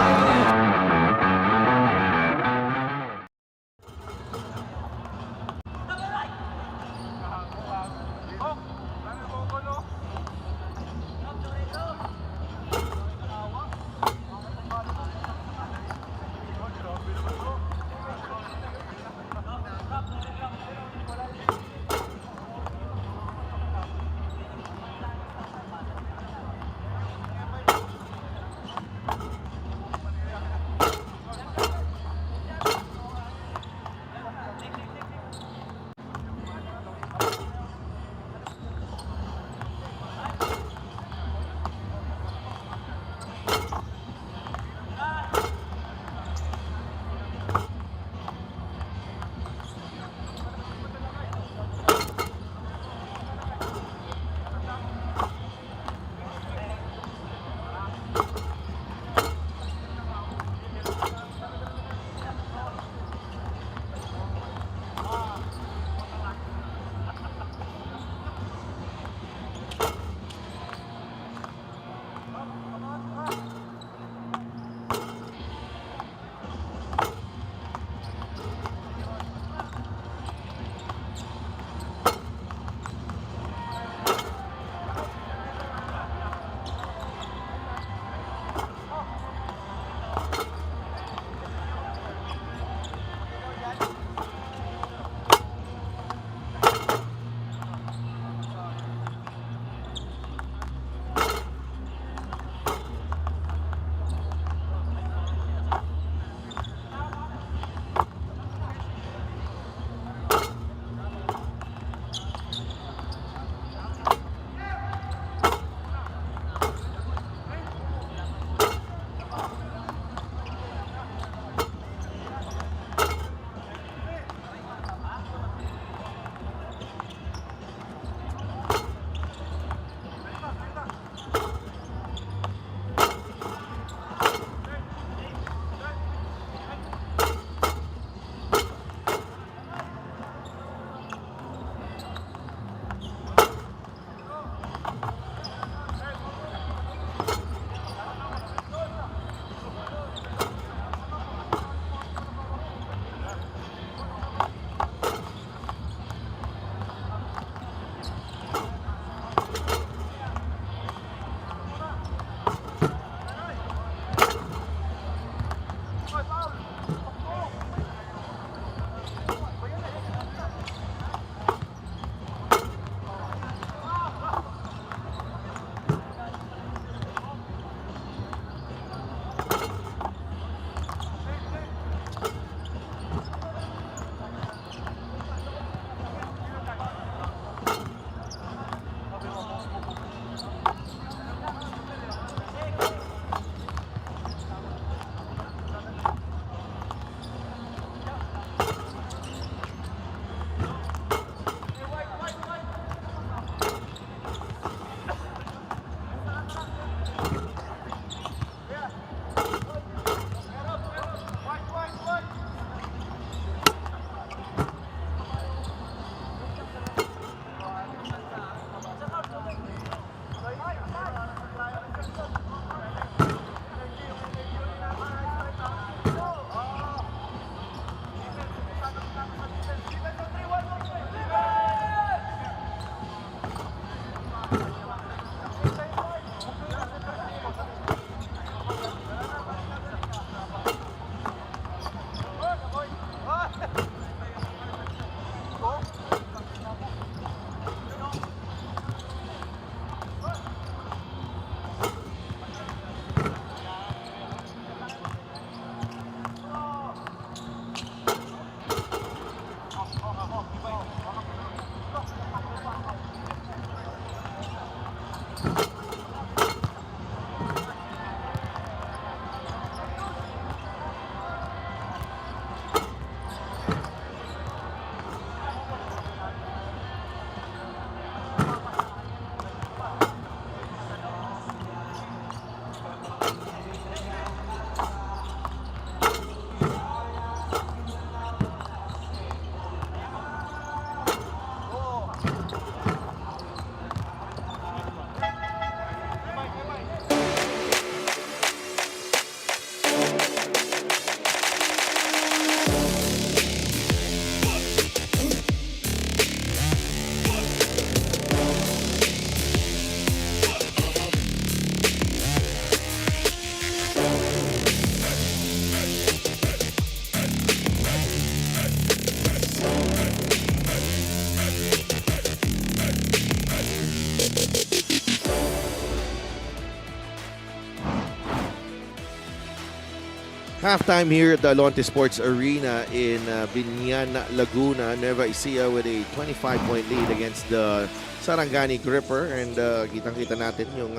Halftime here at the Alonte Sports Arena in Biñana, Laguna. Nueva Ecija with a 25-point lead against the Sarangani Gripper. And kitang-kita natin yung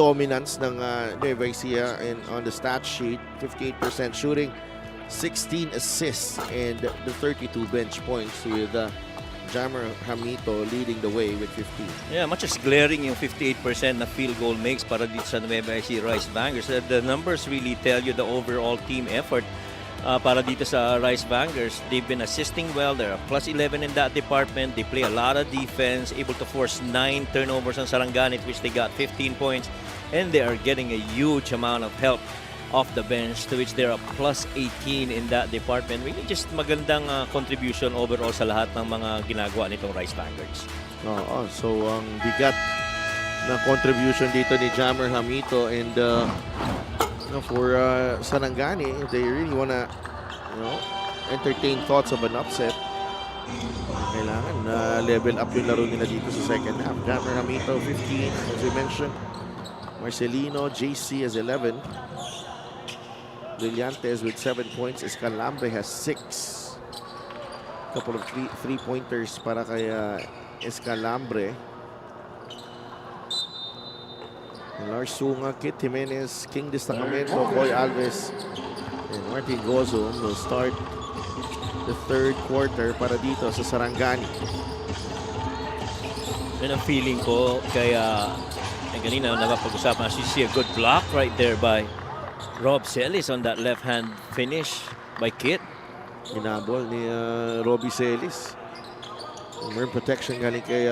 dominance ng Nueva Ecija on the stat sheet. 58% shooting, 16 assists, and the 32 bench points with Jammer Hamito leading the way with 15. Yeah, much as glaring yung 58% na field goal makes para dito sa Nueva Ecija Rice Bangers. The numbers really tell you the overall team effort para dito sa Rice Bangers. They've been assisting well. They're a plus 11 in that department. They play a lot of defense, able to force 9 turnovers on Sarangani, which they got 15 points. And they are getting a huge amount of help off the bench, to which they're a plus 18 in that department. Really just magandang contribution overall sa lahat ng mga ginagawa nitong Rice Vanguards. Oo, so ang bigat na contribution dito ni Jammer Hamito, and for Sarangani, they really wanna entertain thoughts of an upset. Kailangan na level up yung laro nila dito sa second half. Jammer Hamito 15, as we mentioned. Marcelino, JC has 11. Brillantes with 7 points. Escalambre has 6. Couple of three-pointers para kay Escalambre. Lars Sunga, Kit Jimenez, King Destacamento, Boy Alves, and Martin Gozo will start the third quarter para dito sa Sarangani. Yan ang feeling ko, kaya kanina napapag-usapan, as you see a good block right there by Rob Celis on that left-hand finish by Kit. Inabol ni Robbie Celis. Rim protection galing kay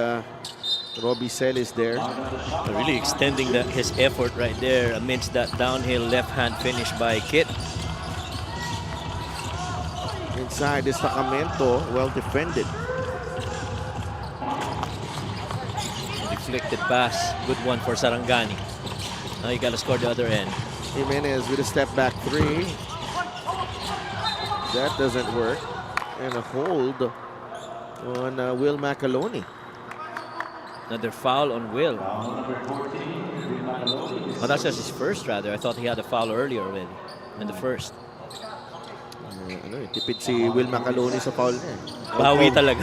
Robbie Celis there. Really extending his effort right there amidst that downhill left-hand finish by Kit. Inside is Sacramento, well defended. Deflected pass, good one for Sarangani. Now you gotta score the other end. Jimenez with a step back three. That doesn't work. And a hold on Will McAloney. Another foul on Will. Oh, that's just his first, rather. I thought he had a foul earlier already in the first. Tipid si Will McAloney sa foul niya. Bawi talaga.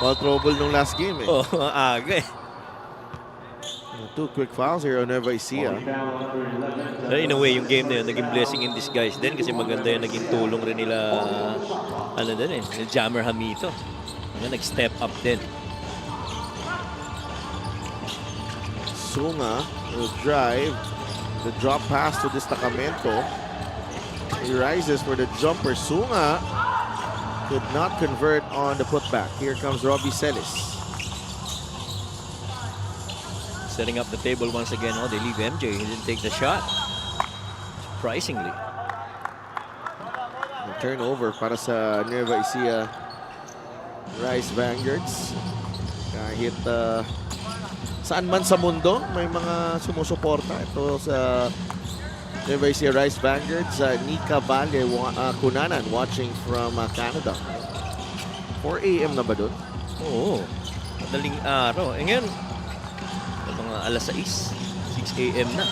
All trouble nung last game eh. Oh, aga eh. Two quick fouls here on Nueva Ecija. In a way, yung game na yun, naging blessing in disguise din kasi maganda yung naging tulong rin nila, ni Jammer Hamito. Nag-step up din. Sunga will drive. The drop pass to Destacamento. He rises for the jumper. Sunga could not convert on the putback. Here comes Robbie Celis. Setting up the table once again. Oh, they leave MJ. He didn't take the shot. Surprisingly. Turnover para sa Nueva Ecija Rice Vanguards. Kahit saan man sa mundo may mga sumusuporta. Ito sa Nueva Ecija Rice Vanguards. Nika Valle Kunanan watching from Canada. 4 a.m. na ba doon? Oo. Madaling araw. Ngayon, mga alas 6. 6 a.m. na.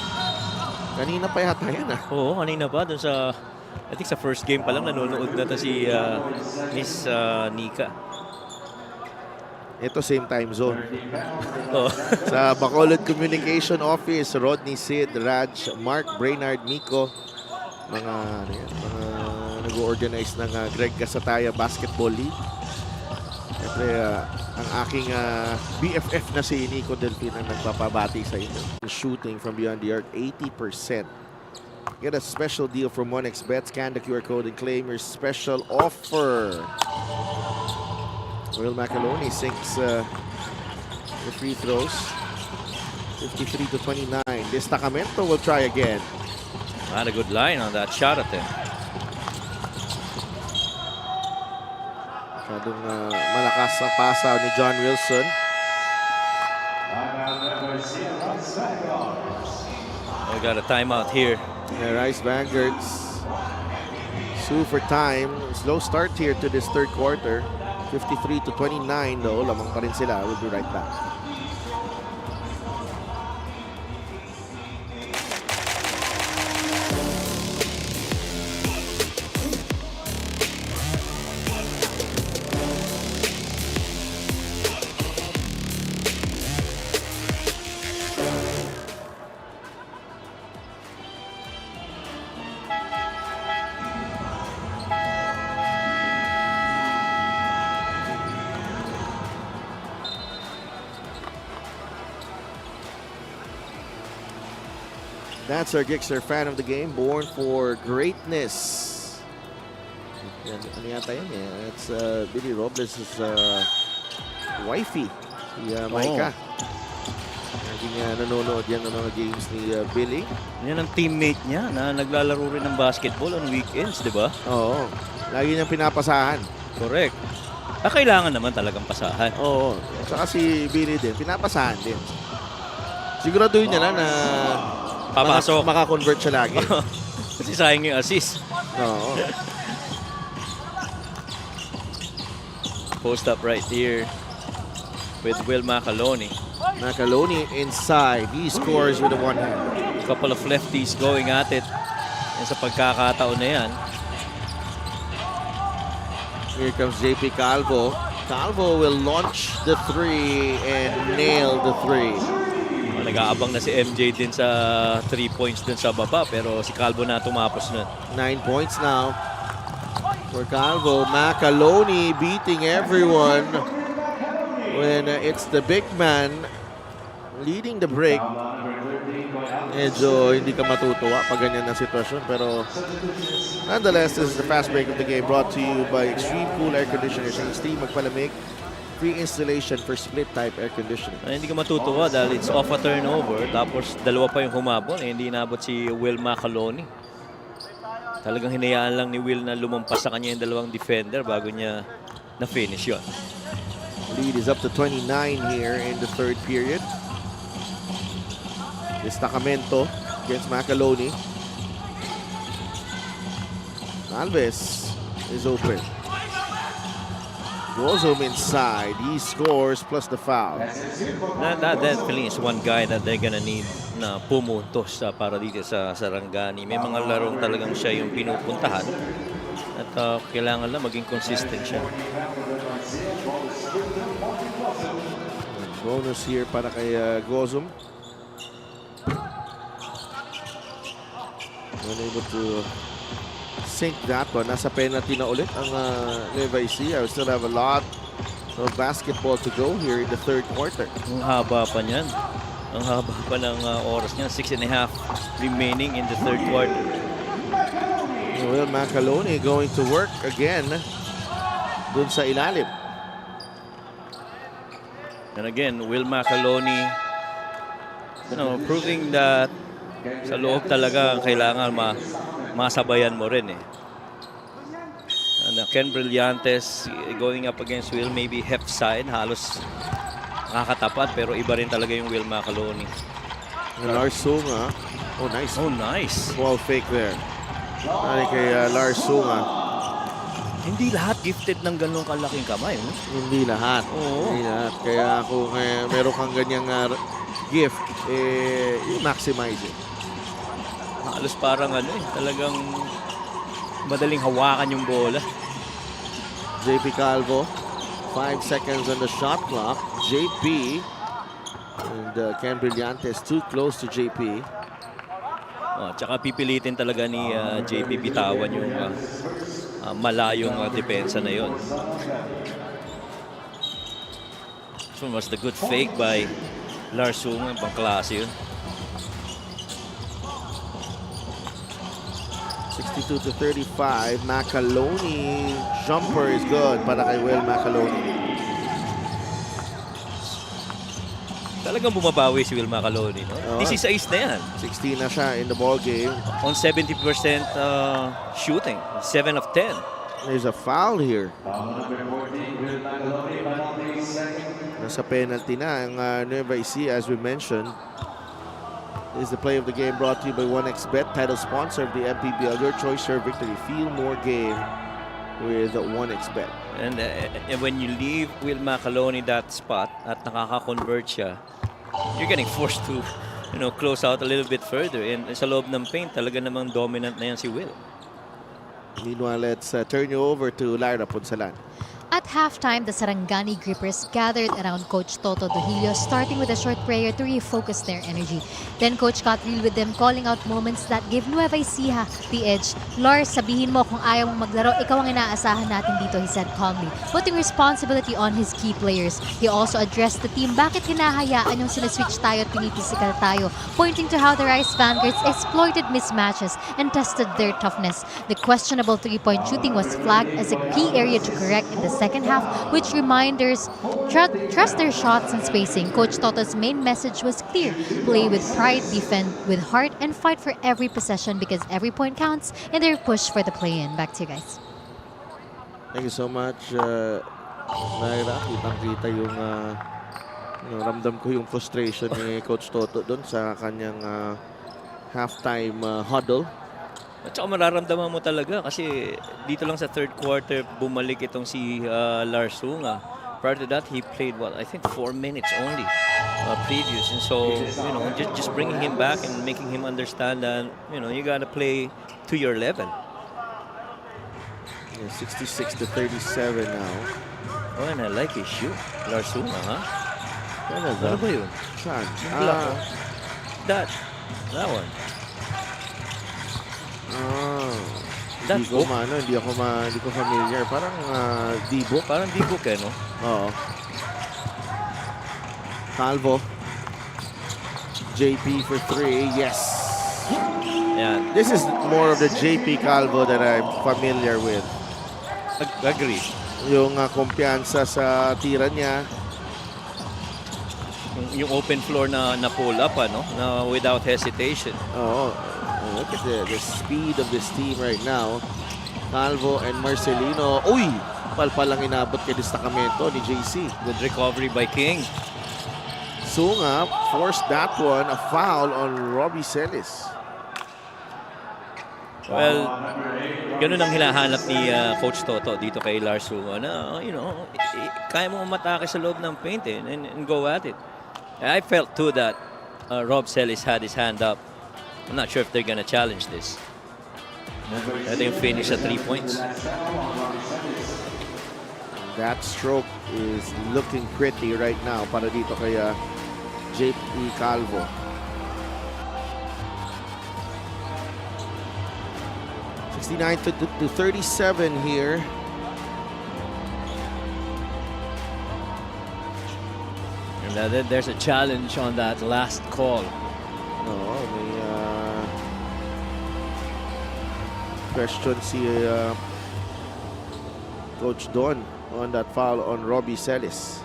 Kanina pa yata yan Oo, kanina pa. Dun sa, I think sa first game pa lang nanonood na si Miss Nika. Ito same time zone. Oh. Sa Bacolod Communication Office, Rodney, Sid, Raj, Mark, Brainard, Miko, mga nag-organize ng Greg Casataya Basketball League. Siyempre, ang aking BFF na si Nico Delfin ang nagpapabati sa inyo. Shooting from beyond the arc, 80%. Get a special deal from 1xBet. Scan the QR code and claim your special offer. Will McAloney sinks the free throws. 53-29. Destacamento will try again. Had a good line on that shot at him. Masyadong malakas sa pasaw ni John Wilson. We got a timeout here. The Rice Vanguards sue for time. Slow start here to this third quarter. 53-29 though. Lamang pa rin sila. We'll be right back. That's our Gixxer fan of the game, born for greatness. Yan, ano yata yun eh? It's Billy Robles' wifey, si Maika. Lagi niya nanonood yan ng mga games ni Billy. Yan ang teammate niya na naglalaro rin ng basketball on weekends, di ba? Oo. Lagi niyang pinapasahan. Correct. Kailangan naman talagang pasahan. Oo. Saka si Billy din, pinapasahan din. Siguraduhin niya lang na Papasok. makakonvert siya lagi. Kasi sayang yung assist. Oo. Post up right here with Will Macaloni. Macaloni inside. He scores with a one hand. A couple of lefties going at it. Yan sa pagkakataon na yan. Here comes JP Calvo. Calvo will launch the three and nail the three. Nag-aabang na si MJ din sa 3 points dun sa baba, pero si Calvo na tumapos nun. 9 points now for Calvo. Macaloni beating everyone when it's the big man leading the break. Medyo hindi ka matutuwa pag ganyan na sitwasyon, pero nonetheless, this is the fast break of the game brought to you by Extreme Cool Air Conditioners. Ang Extreme magpalamig, free installation for split type air conditioning. Hindi ka matutuwa dahil it's off a turnover, tapos dalawa pa yung humabol, hindi inabot si Will Macaloni. Talagang hinayaan lang ni Will na lumampas sa kanya yung dalawang defender bago niya na-finish yun. Lead is up to 29 here in the third period. Destacamento against Macaloni. Alves is open. Gozum inside. He scores plus the foul. That definitely is one guy that they're gonna need na pumuntos para dito sa Sarangani. May mga larong talagang siya yung pinupuntahan at kailangan lang maging consistent siya. Bonus here para kay Gozum. Unable to sink that one. Nasa penalty na ulit ang Nueva Ecija. We still have a lot of basketball to go here in the third quarter. Ang haba pa niyan. Ang haba pa ng oras niyan. 6.5 remaining in the third quarter. Will Macaloni going to work again dun sa ilalim. And again, Will Macaloni, proving that sa loob talaga kailangan masabayan mo rin eh. And Ken Brillantes going up against Will, maybe heft side, halos nakakatapat, pero iba rin talaga yung Will Macaloni. Lars Sunga. Oh, nice. Oh, nice. Ball fake there. Ay kay Lars Sunga. Hindi lahat gifted ng ganun kalaking kamay. Hindi lahat. Oo. Hindi lahat. Kaya kung meron kang ganyang gift, i-maximize it. Halos parang talagang madaling hawakan yung bola. JP Calvo, 5 seconds on the shot clock. JP and Ken Brillantes too close to JP. Tsaka pipilitin talaga ni JP bitawan yung malayong depensa na yon. This one was the good fake by Lars Sunga, pang klase yun. 62-35. Macaloni jumper is good para kay Will Macaloni. Talagang bumabawi si Will Macaloni, no? 16 na yan. 16 na siya in the ball game. On 70% shooting. 7 of 10. There's a foul here. Nasa penalty na ang Nueva Ecija, as we mentioned. This is the play of the game brought to you by 1xBet, title sponsor of the MPBL. Your choice, your victory. Feel more game with 1xBet. And when you leave Will Macaloni that spot at nakaka-convert siya, you're getting forced to close out a little bit further. And sa loob ng paint, talaga namang dominant na yan si Will. Meanwhile, let's turn you over to Lyra Punsalan. At halftime, the Sarangani Grippers gathered around Coach Toto Dohilio, starting with a short prayer to refocus their energy. Then Coach got real with them, calling out moments that gave Nueva Ecija the edge. Lars, sabihin mo kung ayaw mong maglaro, ikaw ang inaasahan natin dito, he said calmly, putting responsibility on his key players. He also addressed the team bakit hinahayaan yung sinaswitch tayo at pinipisikal tayo, pointing to how the Rice Vanguards exploited mismatches and tested their toughness. The questionable three-point shooting was flagged as a key area to correct in the second half, which reminders trust their shots and spacing. Coach Toto's main message was clear: play with pride, defend with heart, and fight for every possession because every point counts in their push for the play-in. Back to you guys. Thank you so much, Naira. Kitang-kita yung ramdam ko yung frustration ni Coach Toto doon sa kanyang halftime huddle. At saka mararamdaman mo talaga kasi dito lang sa third quarter bumalik itong si Lars Sunga. Prior to that, he played I think 4 minutes only previous. And so, just bringing him back and making him understand that, you gotta play to your level. Yeah, 66-37 now. Oh, and I like his shoot. Lars Sunga, ha? Ano Ano ba yun? Saan? That one. Hindi ko familiar. Parang D-book. Parang D-book no? Oo. Calvo. JP for 3. Yes. Yan. This is more of the JP Calvo that I'm familiar with. Agree. Yung kumpiyansa sa tira niya. Yung open floor na pull up, na without hesitation. Oo. Look at the speed of this team right now. Calvo and Marcelino. Uy! Palpalang inabot kay destacamento ni JC. Good recovery by King. Sunga forced that one. A foul on Robbie Celis. Well, ganun ang hinahanap ni Coach Toto dito kay Lars Sunga na, kaya mo matake sa loob ng paint and go at it. I felt too that Rob Celis had his hand up. I'm not sure if they're gonna challenge this. I think finish at 3 points. That stroke is looking pretty right now para dito kay JP Calvo. to 37 here. And then there's a challenge on that last call. No, may question si Coach Don on that foul on Robbie Celis.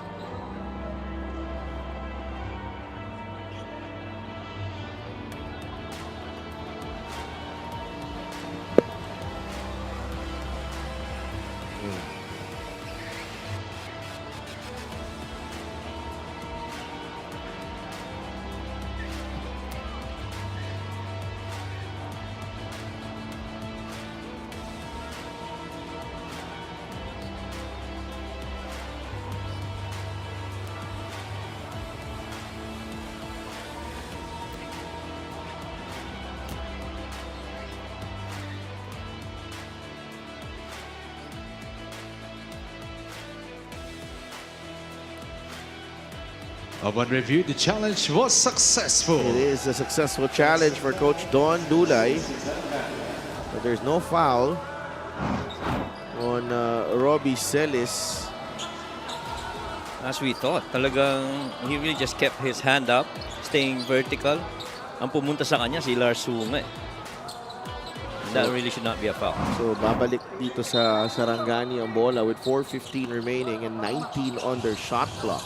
Upon review, the challenge was successful. It is a successful challenge for Coach Don Dulay. But there's no foul on Robbie Celis. As we thought, talagang he really just kept his hand up, staying vertical. Ang pumunta sa kanya si Lars Sunga. That really should not be a foul. So babalik dito sa Sarangani ang bola with 4:15 remaining and 19 on their shot clock.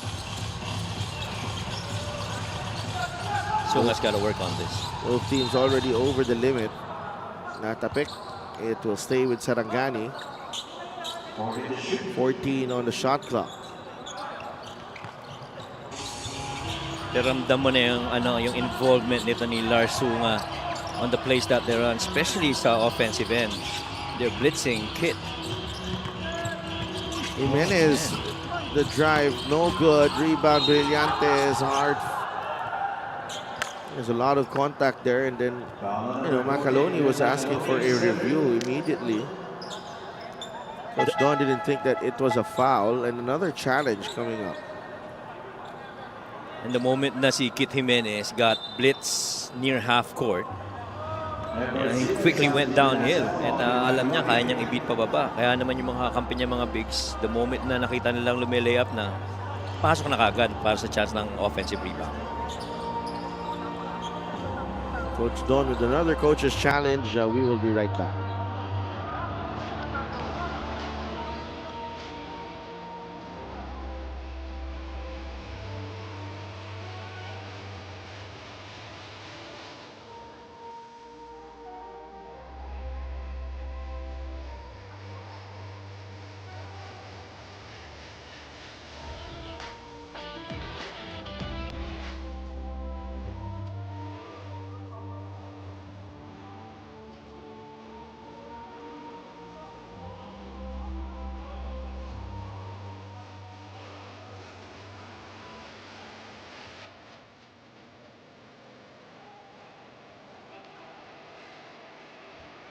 Sunga's got to work on this. Both teams already over the limit. Natapik. It will stay with Sarangani. 14 on the shot clock. Ramdam mo na yung involvement nito ni Lars Sunga on the plays that they run, especially sa offensive end. They're blitzing Kit. Jimenez, the drive, no good. Rebound, Brillantes, hard. There's a lot of contact there, and then, Macaloni was asking for a review immediately. Coach Don didn't think that it was a foul, and another challenge coming up. And the moment na si Kit Jimenez got blitz near half court, he quickly went downhill. At alam niya, kaya niyang i-beat pababa. Kaya naman yung mga kakampi niya, mga bigs, the moment na nakita nilang lumilayap na, pasok na kagad para sa chance ng offensive rebound. Coach Don with another coach's challenge. We will be right back.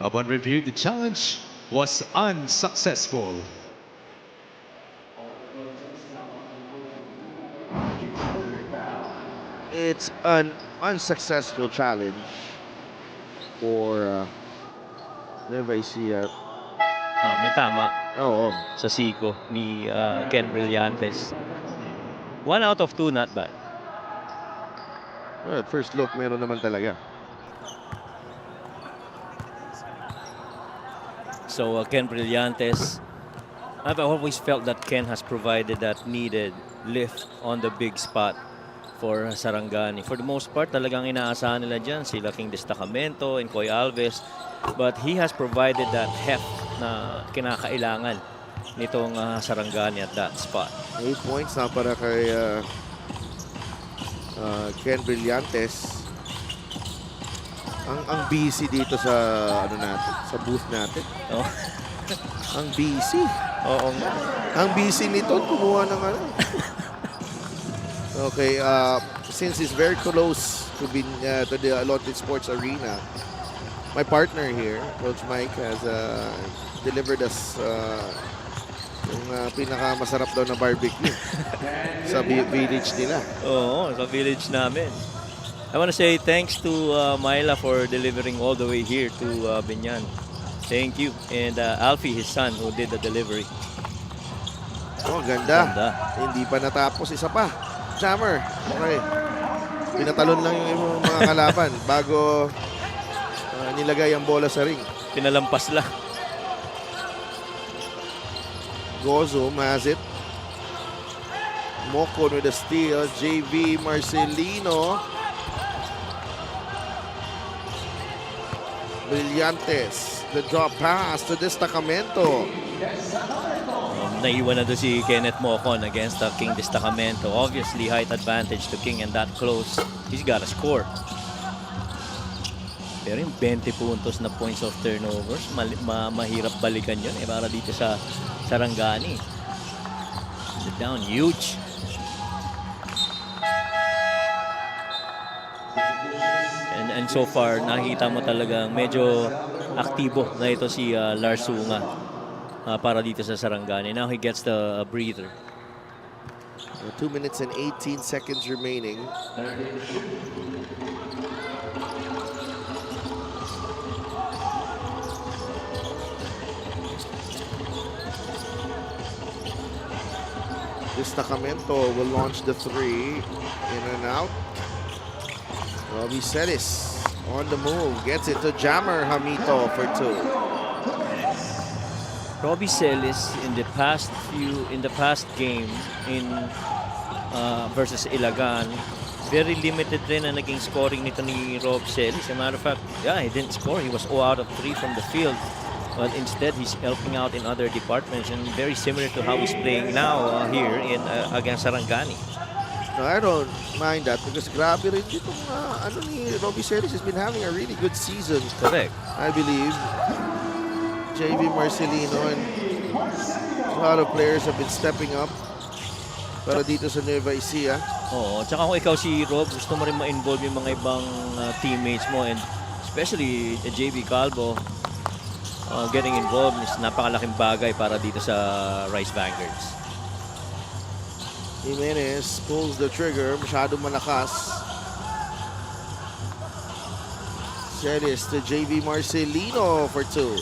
Upon review, the challenge was unsuccessful. It's an unsuccessful challenge for Nueva Ecija. May tama Oo. sa siko ni Ken Brillantes. 1 out of 2, not bad. Well, at first look, meron naman talaga. So Ken Brillantes, I've always felt that Ken has provided that needed lift on the big spot for Sarangani. For the most part, talagang inaasahan nila dyan sila King Destacamento and Coy Alves. But he has provided that heft na kinakailangan nitong Sarangani at that spot. 8 points na para kay Ken Brillantes. Ang busy dito sa ano natin, sa booth natin. Oh. Ang busy. Oo nga. Ang busy nito kumuha ng ano. Okay, since it's very close to the Alonte Sports Arena, my partner here, Coach Mike, has delivered us yung pinakamasarap daw na barbecue sa village nila. Oo, sa village namin. I want to say thanks to Myla for delivering all the way here to Binyan. Thank you. And Alfie, his son, who did the delivery. Oh, ganda. Ganda. Hindi pa natapos. Isa pa. Jammer. Okay. Pinatalon lang yung mga kalaban bago nilagay ang bola sa ring. Pinalampas lang. Gozo has it. Mocon with a steal. JV Marcelino. Brillantes. The drop pass to Destacamento. Naiwan na doon si Kenneth Mocon against the King Destacamento. Obviously, height advantage to King and that close. He's got to score. Pero yung 20 puntos na points of turnovers, mahirap balikan yun para dito sa Sarangani. Sit down, huge. And so far, nakita mo talagang medyo aktibo na ito si Larsunga para dito sa Sarangani. Now he gets the breather. 2 minutes and 18 seconds remaining. Destacamento will launch the 3. In and out. Robbie Celis on the move. Gets it to Jammer Hamito for 2. Robbie Celis in the past game in versus Ilagan, very limited rin na naging scoring nito ni Rob Celis. As a matter of fact, yeah, he didn't score. He was 0 out of 3 from the field. But instead, he's helping out in other departments and very similar to how he's playing now here in against Sarangani. No, I don't mind that because grabe rin dito ano ni Robbie Celis has been having a really good season. Correct. I believe. JV Marcelino and a lot of players have been stepping up para dito sa Nueva Ecija. Oo, tsaka kung ikaw si Rob, gusto mo rin ma-involve yung mga ibang teammates mo and especially JB Calvo. getting involved is napakalaking bagay para dito sa Rice Vanguards. Jimenez pulls the trigger. Masyadong malakas. Celis to JV Marcelino for 2.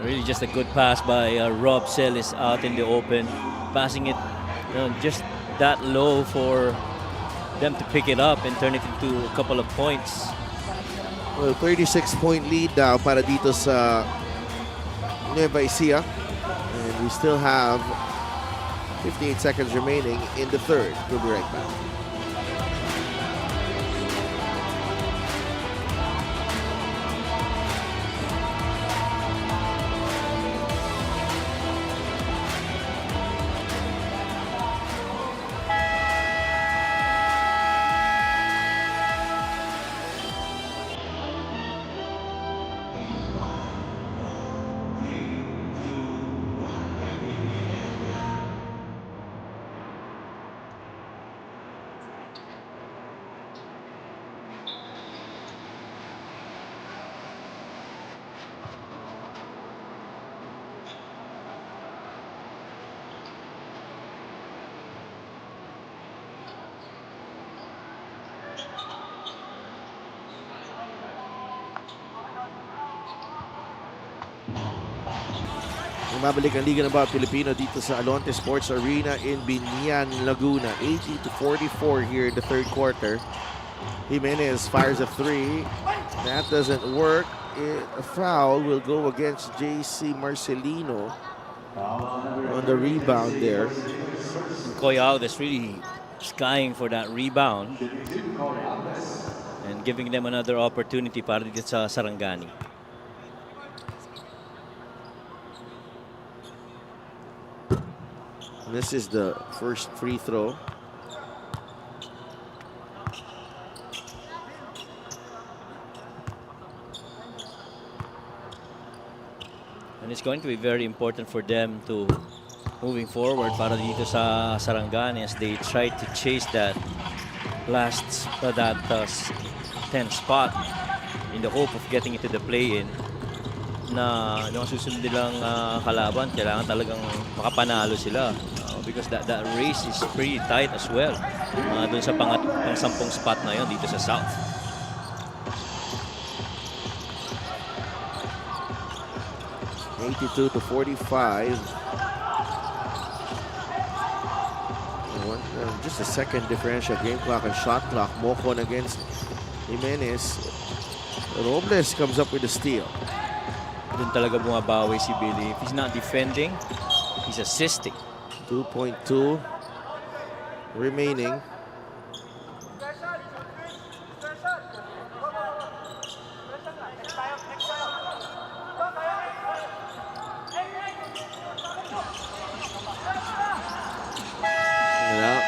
Really just a good pass by Rob Celis out in the open. Passing it just that low for them to pick it up and turn it into a couple of points. Well, 36-point lead now para dito sa Nueva Ecija. And we still have 58 seconds remaining in the third. We'll be right back. Mabalik ang Liga ng Bawat Pilipino dito sa Alonte Sports Arena in Binyan, Laguna. 80-44 here in the third quarter. Jimenez fires a 3. That doesn't work. A foul will go against JC Marcelino on the rebound there. Koy Alves really skying for that rebound and giving them another opportunity para dito sa Sarangani. This is the first free throw. And it's going to be very important for them to moving forward para dito sa Sarangani as they try to chase that last 10th spot in the hope of getting into the play-in. Na yung susunod nilang kalaban, kailangan talagang makapanalo sila because that race is pretty tight as well dun sa pang-10 spot na yon dito sa South. (82-45). Just a second differential game clock and shot clock. Mocon against Jimenez. Robles comes up with a steal. Doon talaga bumabawi si Billy. If he's not defending, he's assisting. 2.2 remaining. And that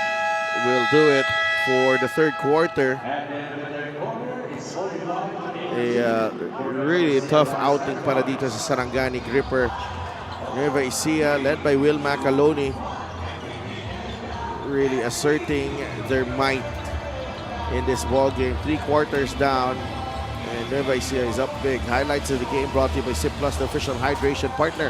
will do it for the third quarter. A really tough outing para dito sa Sarangani gripper. Nueva Ecija led by Will Macaloni really asserting their might in this ball game. 3 quarters down and Nueva Ecija is up big. Highlights of the game brought to you by Sip Plus, the official hydration partner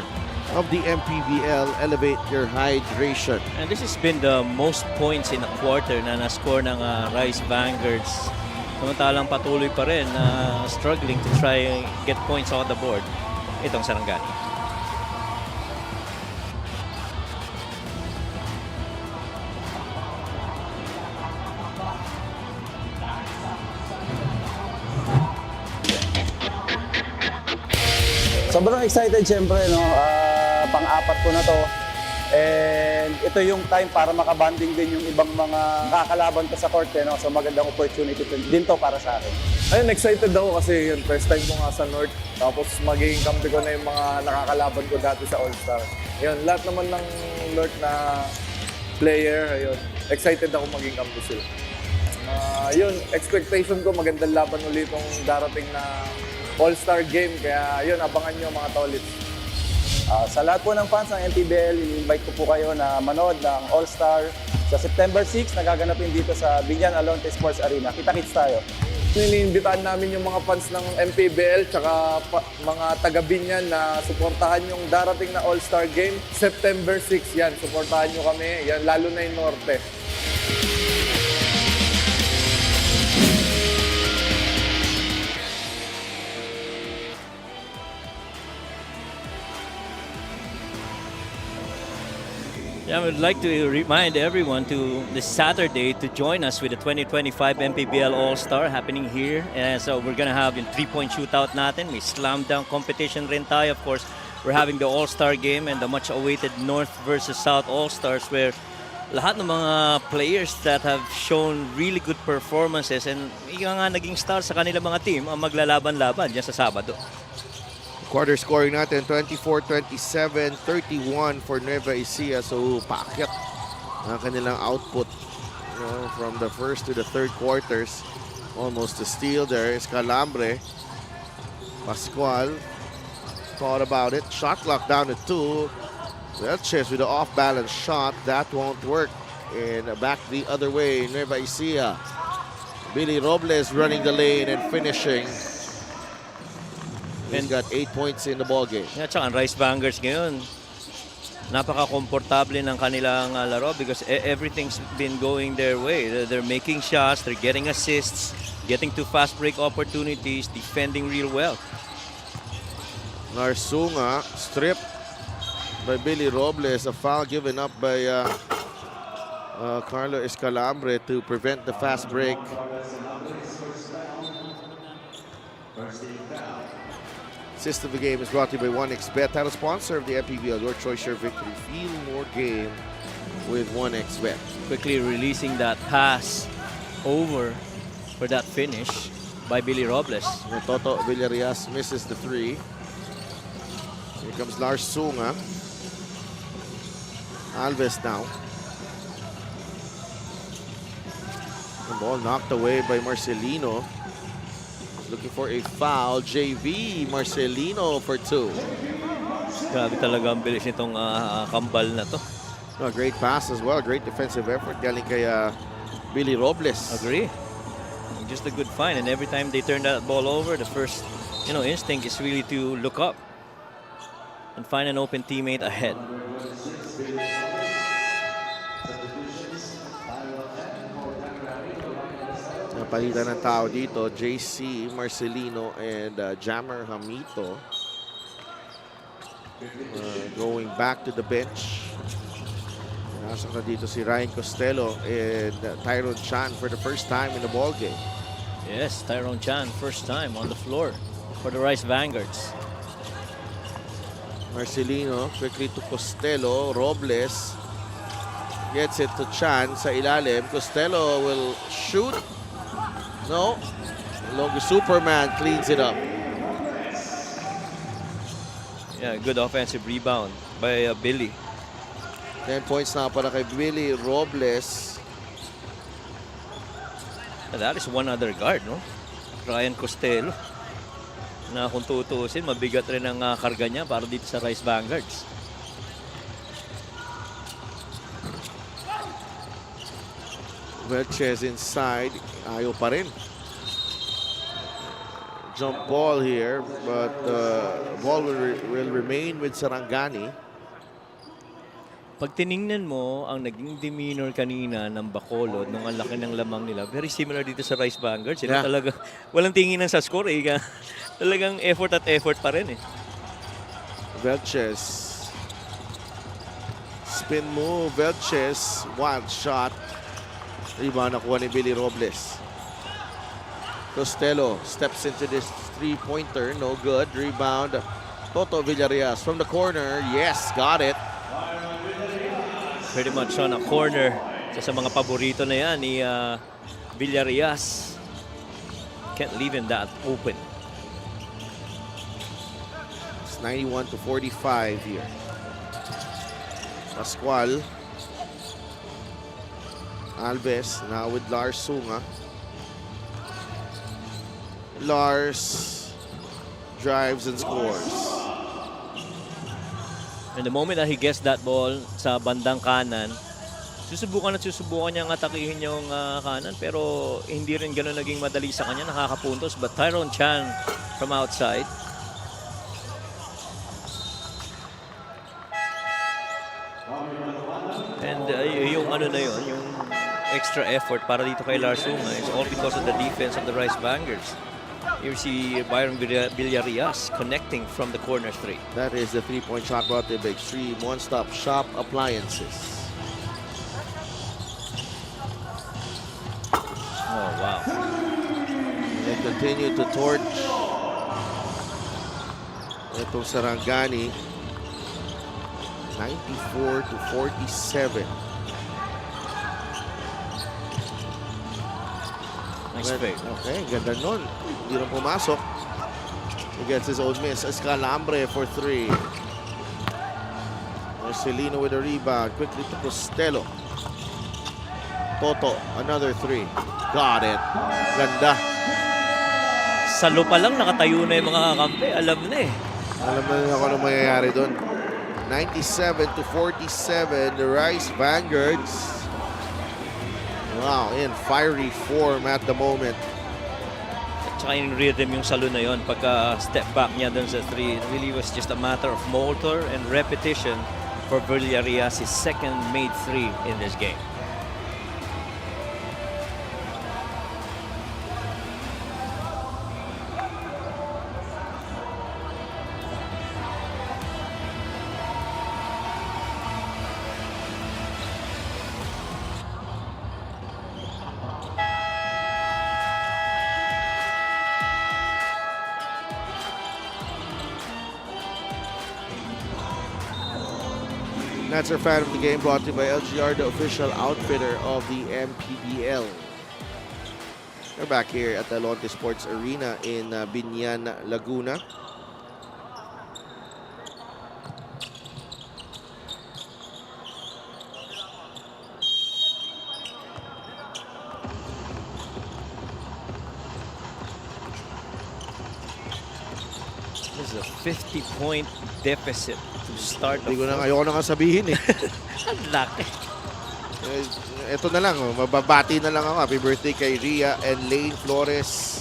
of the MPBL. Elevate your hydration. And this has been the most points in a quarter na na-score ng Rice Vanguards. Samantalang patuloy pa rin struggling to try and get points on the board itong Sarangani. Sobrang excited syempre, no? Pang-apat ko na to. And ito yung time para makabanding din yung ibang mga kakalaban ko sa court, no? So magandang opportunity din to para sa akin. Ayun, excited ako kasi yun, first time ko nga sa North. Tapos magiging kampi ko na yung mga nakakalaban ko dati sa All-Star. Yun, lahat naman ng North na player, ayun, excited ako maging kampi sila. Yun, expectation ko magandang laban ulit itong darating na All-Star game. Kaya yun, abangan nyo mga tolits. Sa lahat po ng fans ng MPBL, invite ko po kayo na manood ng All-Star sa September 6 na gaganapin dito sa Binyan Alonte Sports Arena. Kita-kits tayo. Iniimbitahan namin yung mga fans ng MPBL tsaka mga taga-Binyan na suportahan yung darating na All-Star Game. September 6 yan. Suportahan nyo kami. Yan, lalo na yung Norte. Yeah, I would like to remind everyone to this Saturday to join us with the 2025 MPBL All-Star happening here. And so we're gonna have yung 3-point shootout natin. May slam dunk competition rin tayo. Of course, we're having the All-Star game and the much-awaited North versus South All-Stars where lahat ng mga players that have shown really good performances and ika nga naging star sa kanilang mga team ang maglalaban-laban dyan sa Sabado. Quarter scoring natin, 24-27, 31 for Nueva Ecija. So, paakyat ang kanilang output, you know, from the first to the third quarters. Almost a steal there. Escalambre. Pascual thought about it. Shot clock down to 2. Velches with the off-balance shot. That won't work. And back the other way, Nueva Ecija. Billy Robles running the lane and finishing. He's got 8 points in the ball game. Yeah, tsaka ang Rice Bangers ngayon, napaka-komportable ng kanilang laro because everything's been going their way. They're making shots, they're getting assists, getting to fast break opportunities, defending real well. Narsunga stripped by Billy Robles. A foul given up by Carlo Escalambre to prevent the fast break. Assist of the game is brought to you by 1xBet, title sponsor of the MPBL. Your choice, your victory. Feel more game with 1xBet. Quickly releasing that pass over for that finish by Billy Robles. Toto Villarreal misses the 3. Here comes Lars Sunga. Alves now. The ball knocked away by Marcelino. Looking for a foul. JV Marcelino for 2. Grabe talaga ang bilis nitong kambal na to. A great pass as well. Great defensive effort. Galing kay Billy Robles. Agree. Just a good find. And every time they turn that ball over, the first instinct is really to look up and find an open teammate ahead. Napalitan ng tao dito, JC Marcelino and Jammer Hamito going back to the bench. Nasa na dito si Ryan Costello and Tyrone Chan for the first time in the ball game. Yes, Tyrone Chan, first time on the floor for the Rice Vanguards. Marcelino quickly to Costello. Robles gets it to Chan sa ilalim. Costello will shoot. No. Longer Superman cleans it up. Yeah, good offensive rebound by Billy. 10 points na para kay Billy Robles. And that is one other guard, no? Ryan Costello. Na kung tutuusin, mabigat rin ang karga niya para dito sa Rice Vanguards. Velches inside. Ayaw pa rin. Jump ball here, but ball will remain with Sarangani. Pag tiningnan mo ang naging demeanor kanina ng Bacolod nung ang laki ng lamang nila, very similar dito sa Rice Vanguards. Sila talaga, walang tinginan sa score eh. Talagang effort at effort pa rin eh. Velches. Spin move, Velches. Wild shot. Rebound nakuha ni Billy Robles. Costello steps into this three-pointer. No good. Rebound. Toto Villarreal from the corner. Yes, got it. Pretty much on a corner. Sa mga paborito na yan ni Villarreal. Can't leave him that open. It's 91-45 here. Pascual. Alves now with Lars Sunga. Lars drives and scores. And the moment that he gets that ball sa bandang kanan, susubukan niyang atakihin yung kanan, pero hindi rin gano'n naging madali sa kanya. Nakakapuntos. But Tyrone Chan from outside. And yung ano na yun, yung extra effort para dito kay Larsuma is all because of the defense of the Rice Vanguards. You see Byron Villarias connecting from the corner three. That is the three-point shot brought to you by Extreme One-Stop Shop Appliances. Oh, wow. They continue to torch itong Sarangani. 94-47. Nice fake. Okay, ganda nun. Hindi rin pumasok. He gets his own miss. Escalambre for three. Marcelino with a rebound. Quickly to Costello. Toto, another three. Got it. Ganda. Sa lupa lang nakatayo na yung mga kakampi. Alam na eh. Alam na nila kung ano mangyayari doon. 97-47, the Rice Vanguards. Wow, in fiery form at the moment. At saka yung rhythm yung salo na yun. Pagka step back niya dun sa three, it really was just a matter of motor and repetition for Villarias' second made three in this game. That's our fan of the game brought to you by LGR, the official outfitter of the MPBL. We're back here at the Lonte Sports Arena in Binyan, Laguna. This is a 50-point deficit to start the Ayoko na nga sabihin eh. Ang laki. Ito na lang, mababati na lang ako. Happy birthday kay Ria and Lane Flores.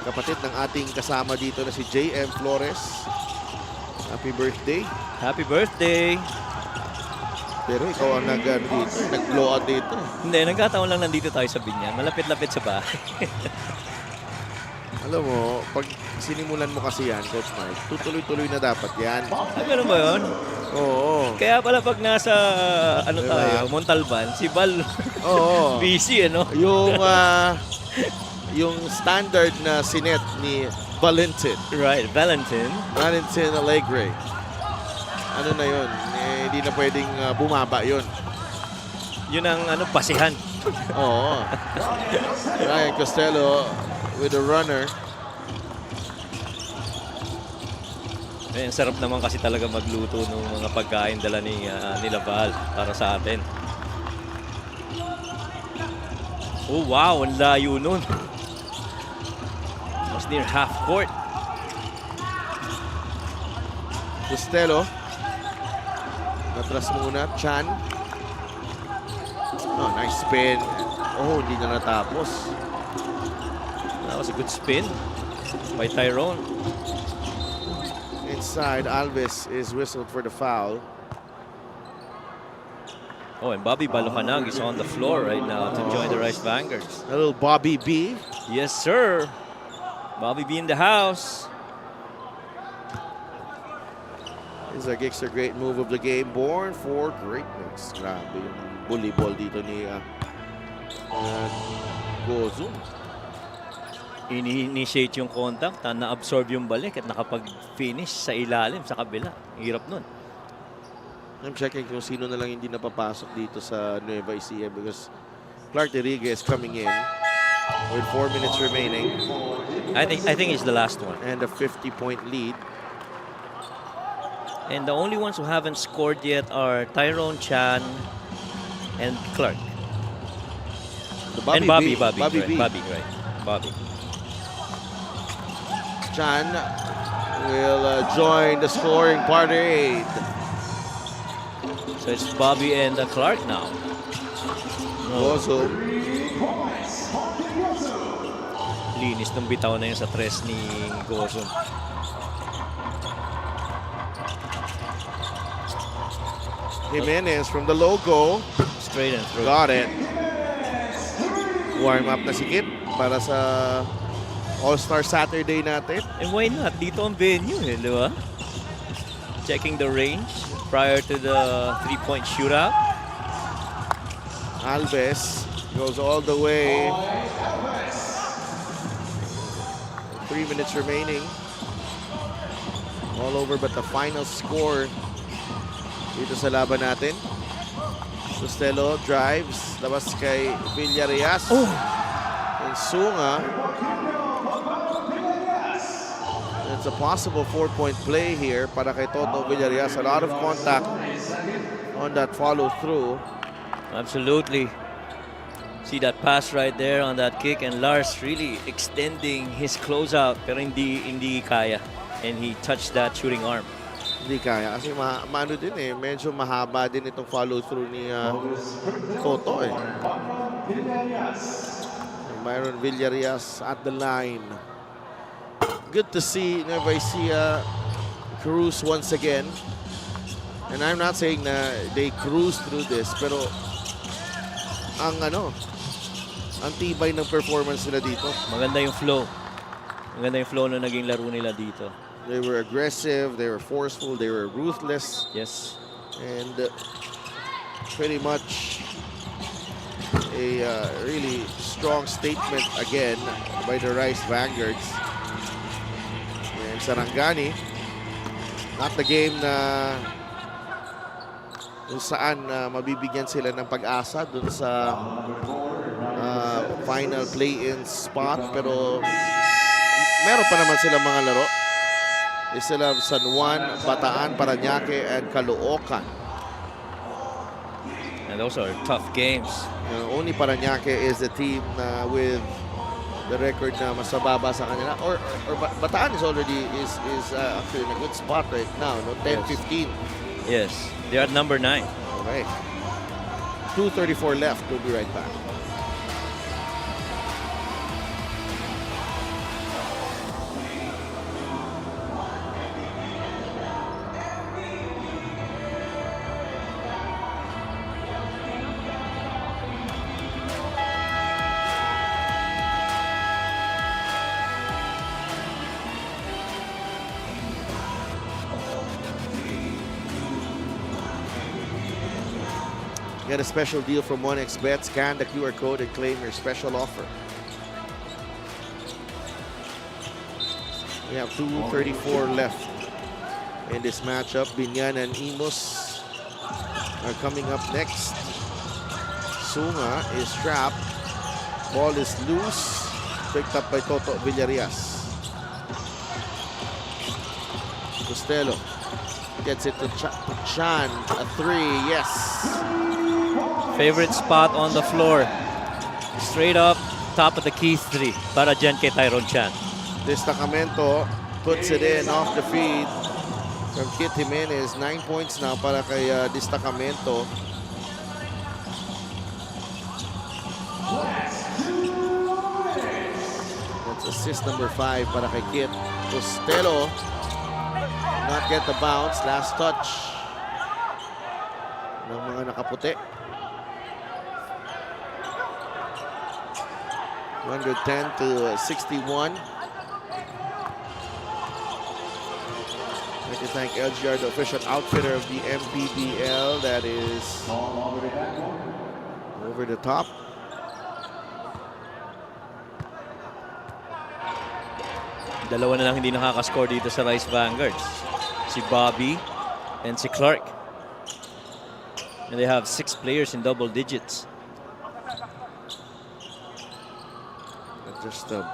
Kapatid ng ating kasama dito na si JM Flores. Happy birthday. Happy birthday. Pero ikaw ang nag-blow out dito. Hindi, nagkataon lang nandito tayo sa Binyan. Malapit-lapit sa bahay. Alam mo, pag sinimulan mo kasi yan, Coach Mike, tutuloy-tuloy na dapat yan. Ay, meron ba yun? Oo. Kaya pala pag nasa, ano Diba? tayo, Montalban, si Val, Oo. busy, ano? Yung standard na sinet ni Valentin. Right, Valentin. Valentin Alegre. Ano na yun? Hindi na pwedeng bumaba yun. Yun ang basihan. Oo. Ryan Costello with a runner. Ang sarap naman kasi talaga magluto ng mga pagkain dala nila Val para sa atin. Oh wow, ang layo nun. Was near half court. Costello. Natras muna. Chan. Oh, nice spin. Oh, hindi na natapos. That was a good spin by Tyrone. Inside, Alves is whistled for the foul. Oh, and Bobby Balocanag is on the floor right now to join the Rice Vanguards. A little Bobby B. Yes, sir. Bobby B in the house. This is a Gixter great move of the game. Born for greatness. Grabe yung bully ball dito ni Gozum. Ini-initiate yung contact, na-absorb yung balik at nakapag-finish sa ilalim, sa kabila. Hirap nun. I'm checking kung sino na lang hindi napapasok dito sa Nueva Ecija because Clark Rodriguez coming in with 4 minutes remaining. I think it's the last one. And a 50-point lead. And the only ones who haven't scored yet are Tyrone Chan and Clark. And Bobby, right? Bobby. Chan will join the scoring party. So it's Bobby and Clark now. Gozo. Linis ng bitaw na yun sa tres ni Gozo. Jimenez from the logo. Straight and through. Got it. Warm up na si Kit para sa All-Star Saturday natin. And why not? Dito ang venue di ba? Checking the range prior to the three-point shootout. Alves goes all the way. 3 minutes remaining. All over but the final score dito sa laban natin. Costello drives. Labas kay Villarreal. And Sunga. It's a possible 4-point play here para kay Toto Villarreal. A lot of contact on that follow-through. Absolutely. See that pass right there on that kick, and Lars really extending his closeout pero hindi kaya. And he touched that shooting arm. Hindi kaya kasi maano din eh, medyo mahaba din itong follow-through ni Toto eh. Myron Villarreal at the line. Good to see Nueva Ecija cruise once again. And I'm not saying na they cruise through this, pero ang tibay ng performance nila dito. Maganda yung flow. Maganda yung flow na naging laro nila dito. They were aggressive, they were forceful, they were ruthless. Yes. And pretty much a really strong statement again by the Rice Vanguards. And Sarangani, not the game na kung saan mabibigyan sila ng pag-asa dun sa final play-in spot, pero meron pa naman silang mga laro. They still have San Juan, Bataan, Parañaque, and Caloocan. And those are tough games. Only Parañaque is the team with the record na mas mababa sa kanila. Or Bataan is already actually in a good spot right now, no? 10-15. Yes, they're at number 9. All right. 2:34 left. We'll be right back. Get a special deal from 1xBet. Scan the QR code and claim your special offer. We have 2:34 left in this matchup. Binyan and Imus are coming up next. Sunga is trapped. Ball is loose. Picked up by Toto Villarreal. Costello gets it to Chan. A 3, yes. Favorite spot on the floor. Straight up, top of the key 3 para dyan kay Tyron Chan. Destacamento puts it in off the feed from Kit Jimenez. 9 points now para kay Destacamento. That's assist number 5 para kay Kit. Costello not get the bounce. Last touch ng mga nakaputi. 110-61. I'd like to thank LGR, the official outfitter of the MPBL. That is over the top. Dalawa na lang hindi nakaka-score dito sa Rice Vanguards. Si Bobby and si Clark. And they have 6 players in double digits. Just the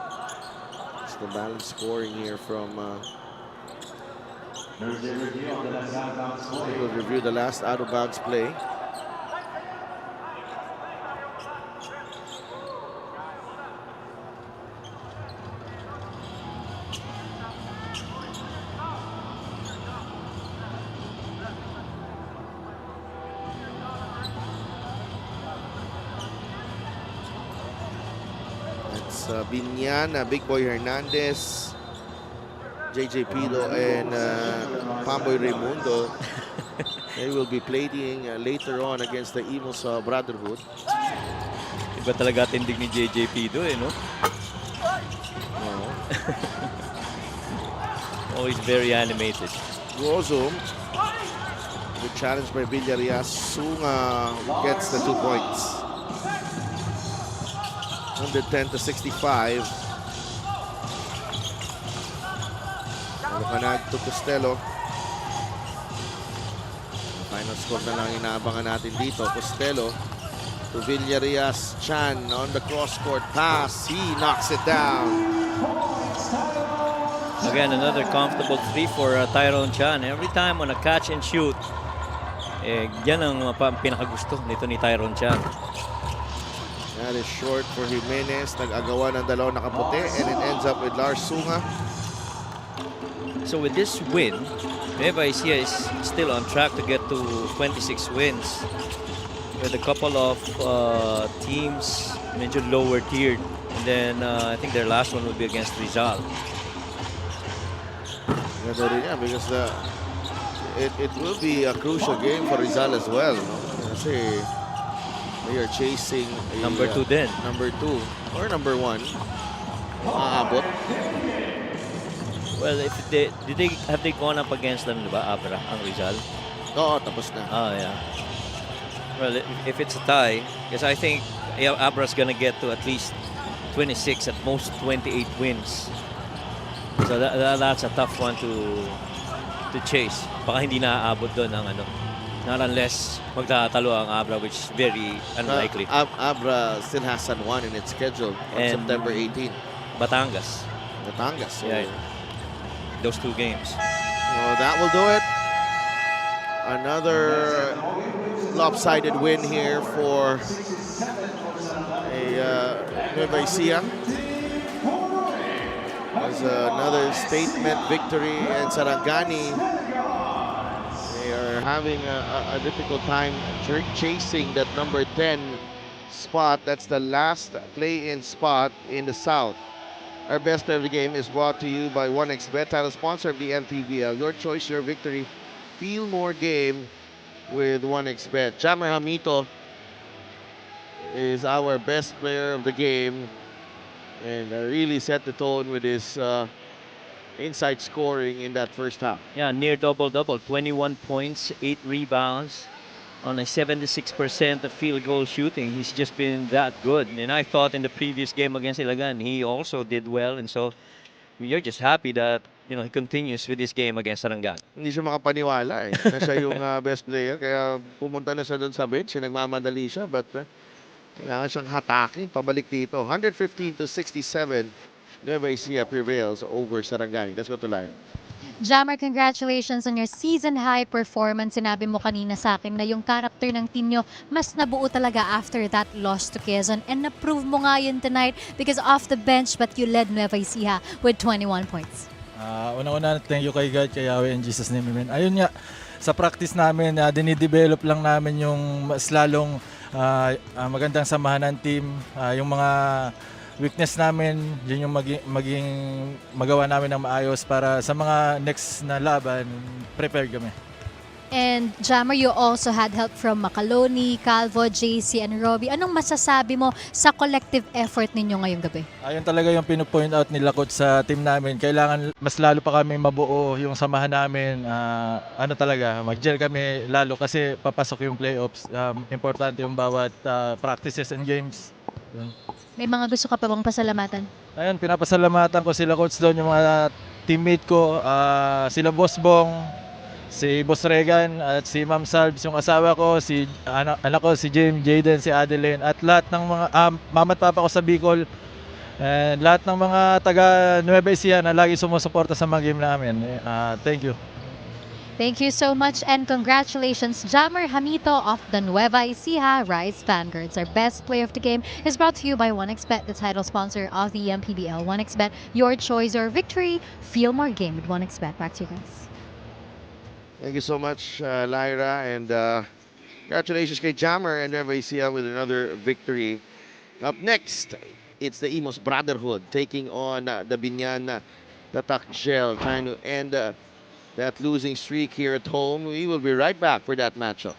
balanced scoring here from we'll review the last out-of-bounds play. Binyana, Big Boy Hernandez, JJ Pilo, and Pamboy Raimundo. They will be playing later on against the Imos Brotherhood. Iba talaga tindig ni JJP do no? Oo. Always very animated. Gozum, good challenge by Villarreal. Sunga gets the 2 points. 110-65. Lukanag to Costello. Final score na lang inaabangan natin dito. Costello to Villarreal. Chan on the cross-court pass. He knocks it down. Again, another comfortable 3 for Tyrone Chan. Every time on a catch and shoot, yan ang pinakagusto nito ni Tyrone Chan. That is short for Jimenez. Nag-agawa ng dalawang nakaputi, and it ends up with Lars Sunga. So with this win, Nueva Ecija is still on track to get to 26 wins. With a couple of teams medyo lower tiered. And then I think their last one will be against Rizal. Ganda rin yan because it will be a crucial game for Rizal as well. No? Kasi they are chasing a, Number 2 din. Number 2 or number 1. Maabot. Well, if have they gone up against them, diba, Abra, ang Rizal? Oo, tapos na. Oh, yeah. Well, if it's a tie, because I think Abra's gonna get to at least 26, at most 28 wins. So that's a tough one to chase. Baka hindi naaabot doon ang ano. Not unless magtatalo ang Abra, which is very unlikely. Abra still has San Juan in its schedule on And September 18. Batangas. So, Yeah, those 2 games. That will do it. Another lopsided win here for Nueva Ecija. There's another statement victory, and Sarangani, they are having a difficult time chasing that number 10 spot. That's the last play-in spot in the South. Our best play of the game is brought to you by 1xBet, title sponsor of the MPBL. Your choice, your victory. Feel more game with 1xBet. Jammer Hamito is our best player of the game and really set the tone with his inside scoring in that first half. Yeah, near double-double. 21 points, 8 rebounds on a 76% of field goal shooting. He's just been that good. And I thought in the previous game against Ilagan, he also did well. And so we are just happy that he continues with this game against Sarangani. Hindi siya makapaniwala na siya yung best player. Kaya pumunta na siya doon sa bench. Nagmamadali siya. But kailangan siyang hatakin pabalik dito. 115-67. Nueva Ecija prevails over Sarangani. Let's go to live. Jammer, congratulations on your season-high performance. Sinabi mo kanina sa akin na yung character ng team nyo mas nabuo talaga after that loss to Quezon. And na-prove mo nga yun tonight because off the bench but you led Nueva Ecija with 21 points. Una-una, thank you kay God, kay Yahweh, in Jesus' name, amen. Ayun nga, sa practice namin, dinidevelop lang namin yung mas lalong magandang samahan ng team, yung mga weakness namin, yun yung maging magawa namin ng maayos para sa mga next na laban, prepared kami. And Jammer, you also had help from Macaloni, Calvo, JC, and Robbie. Anong masasabi mo sa collective effort ninyo ngayong gabi? Ayun talaga yung pinupoint out nila coach sa team namin. Kailangan mas lalo pa kami mabuo yung samahan namin. Mag-gel kami lalo kasi papasok yung playoffs. Importante yung bawat practices and games. Yun. May mga gusto ka pa bang pasalamatan? Ayun, pinapasalamatan ko sila coach doon, yung mga teammate ko, sila Boss Bong, si Boss Regan, at si Ma'am Salves, yung asawa ko, si anak ko, si James, Jaden, si Adeline, at lahat ng mga mama at papa ko sa Bicol, and lahat ng mga taga Nueva Ecija na lagi sumusuporta sa mga game namin. Thank you. Thank you so much and congratulations, Jammer Hamito of the Nueva Ecija Rise Vanguards. Our best play of the game is brought to you by 1xBet, the title sponsor of the MPBL. 1xBet, your choice, your victory. Feel more game with 1xBet. Back to you guys. Thank you so much, Lyra, and congratulations kay Jammer and Nueva Ecija with another victory. Up next it's the Imos Brotherhood taking on the Binyan Tatak Gel, trying to end that losing streak here at home. We will be right back for that matchup.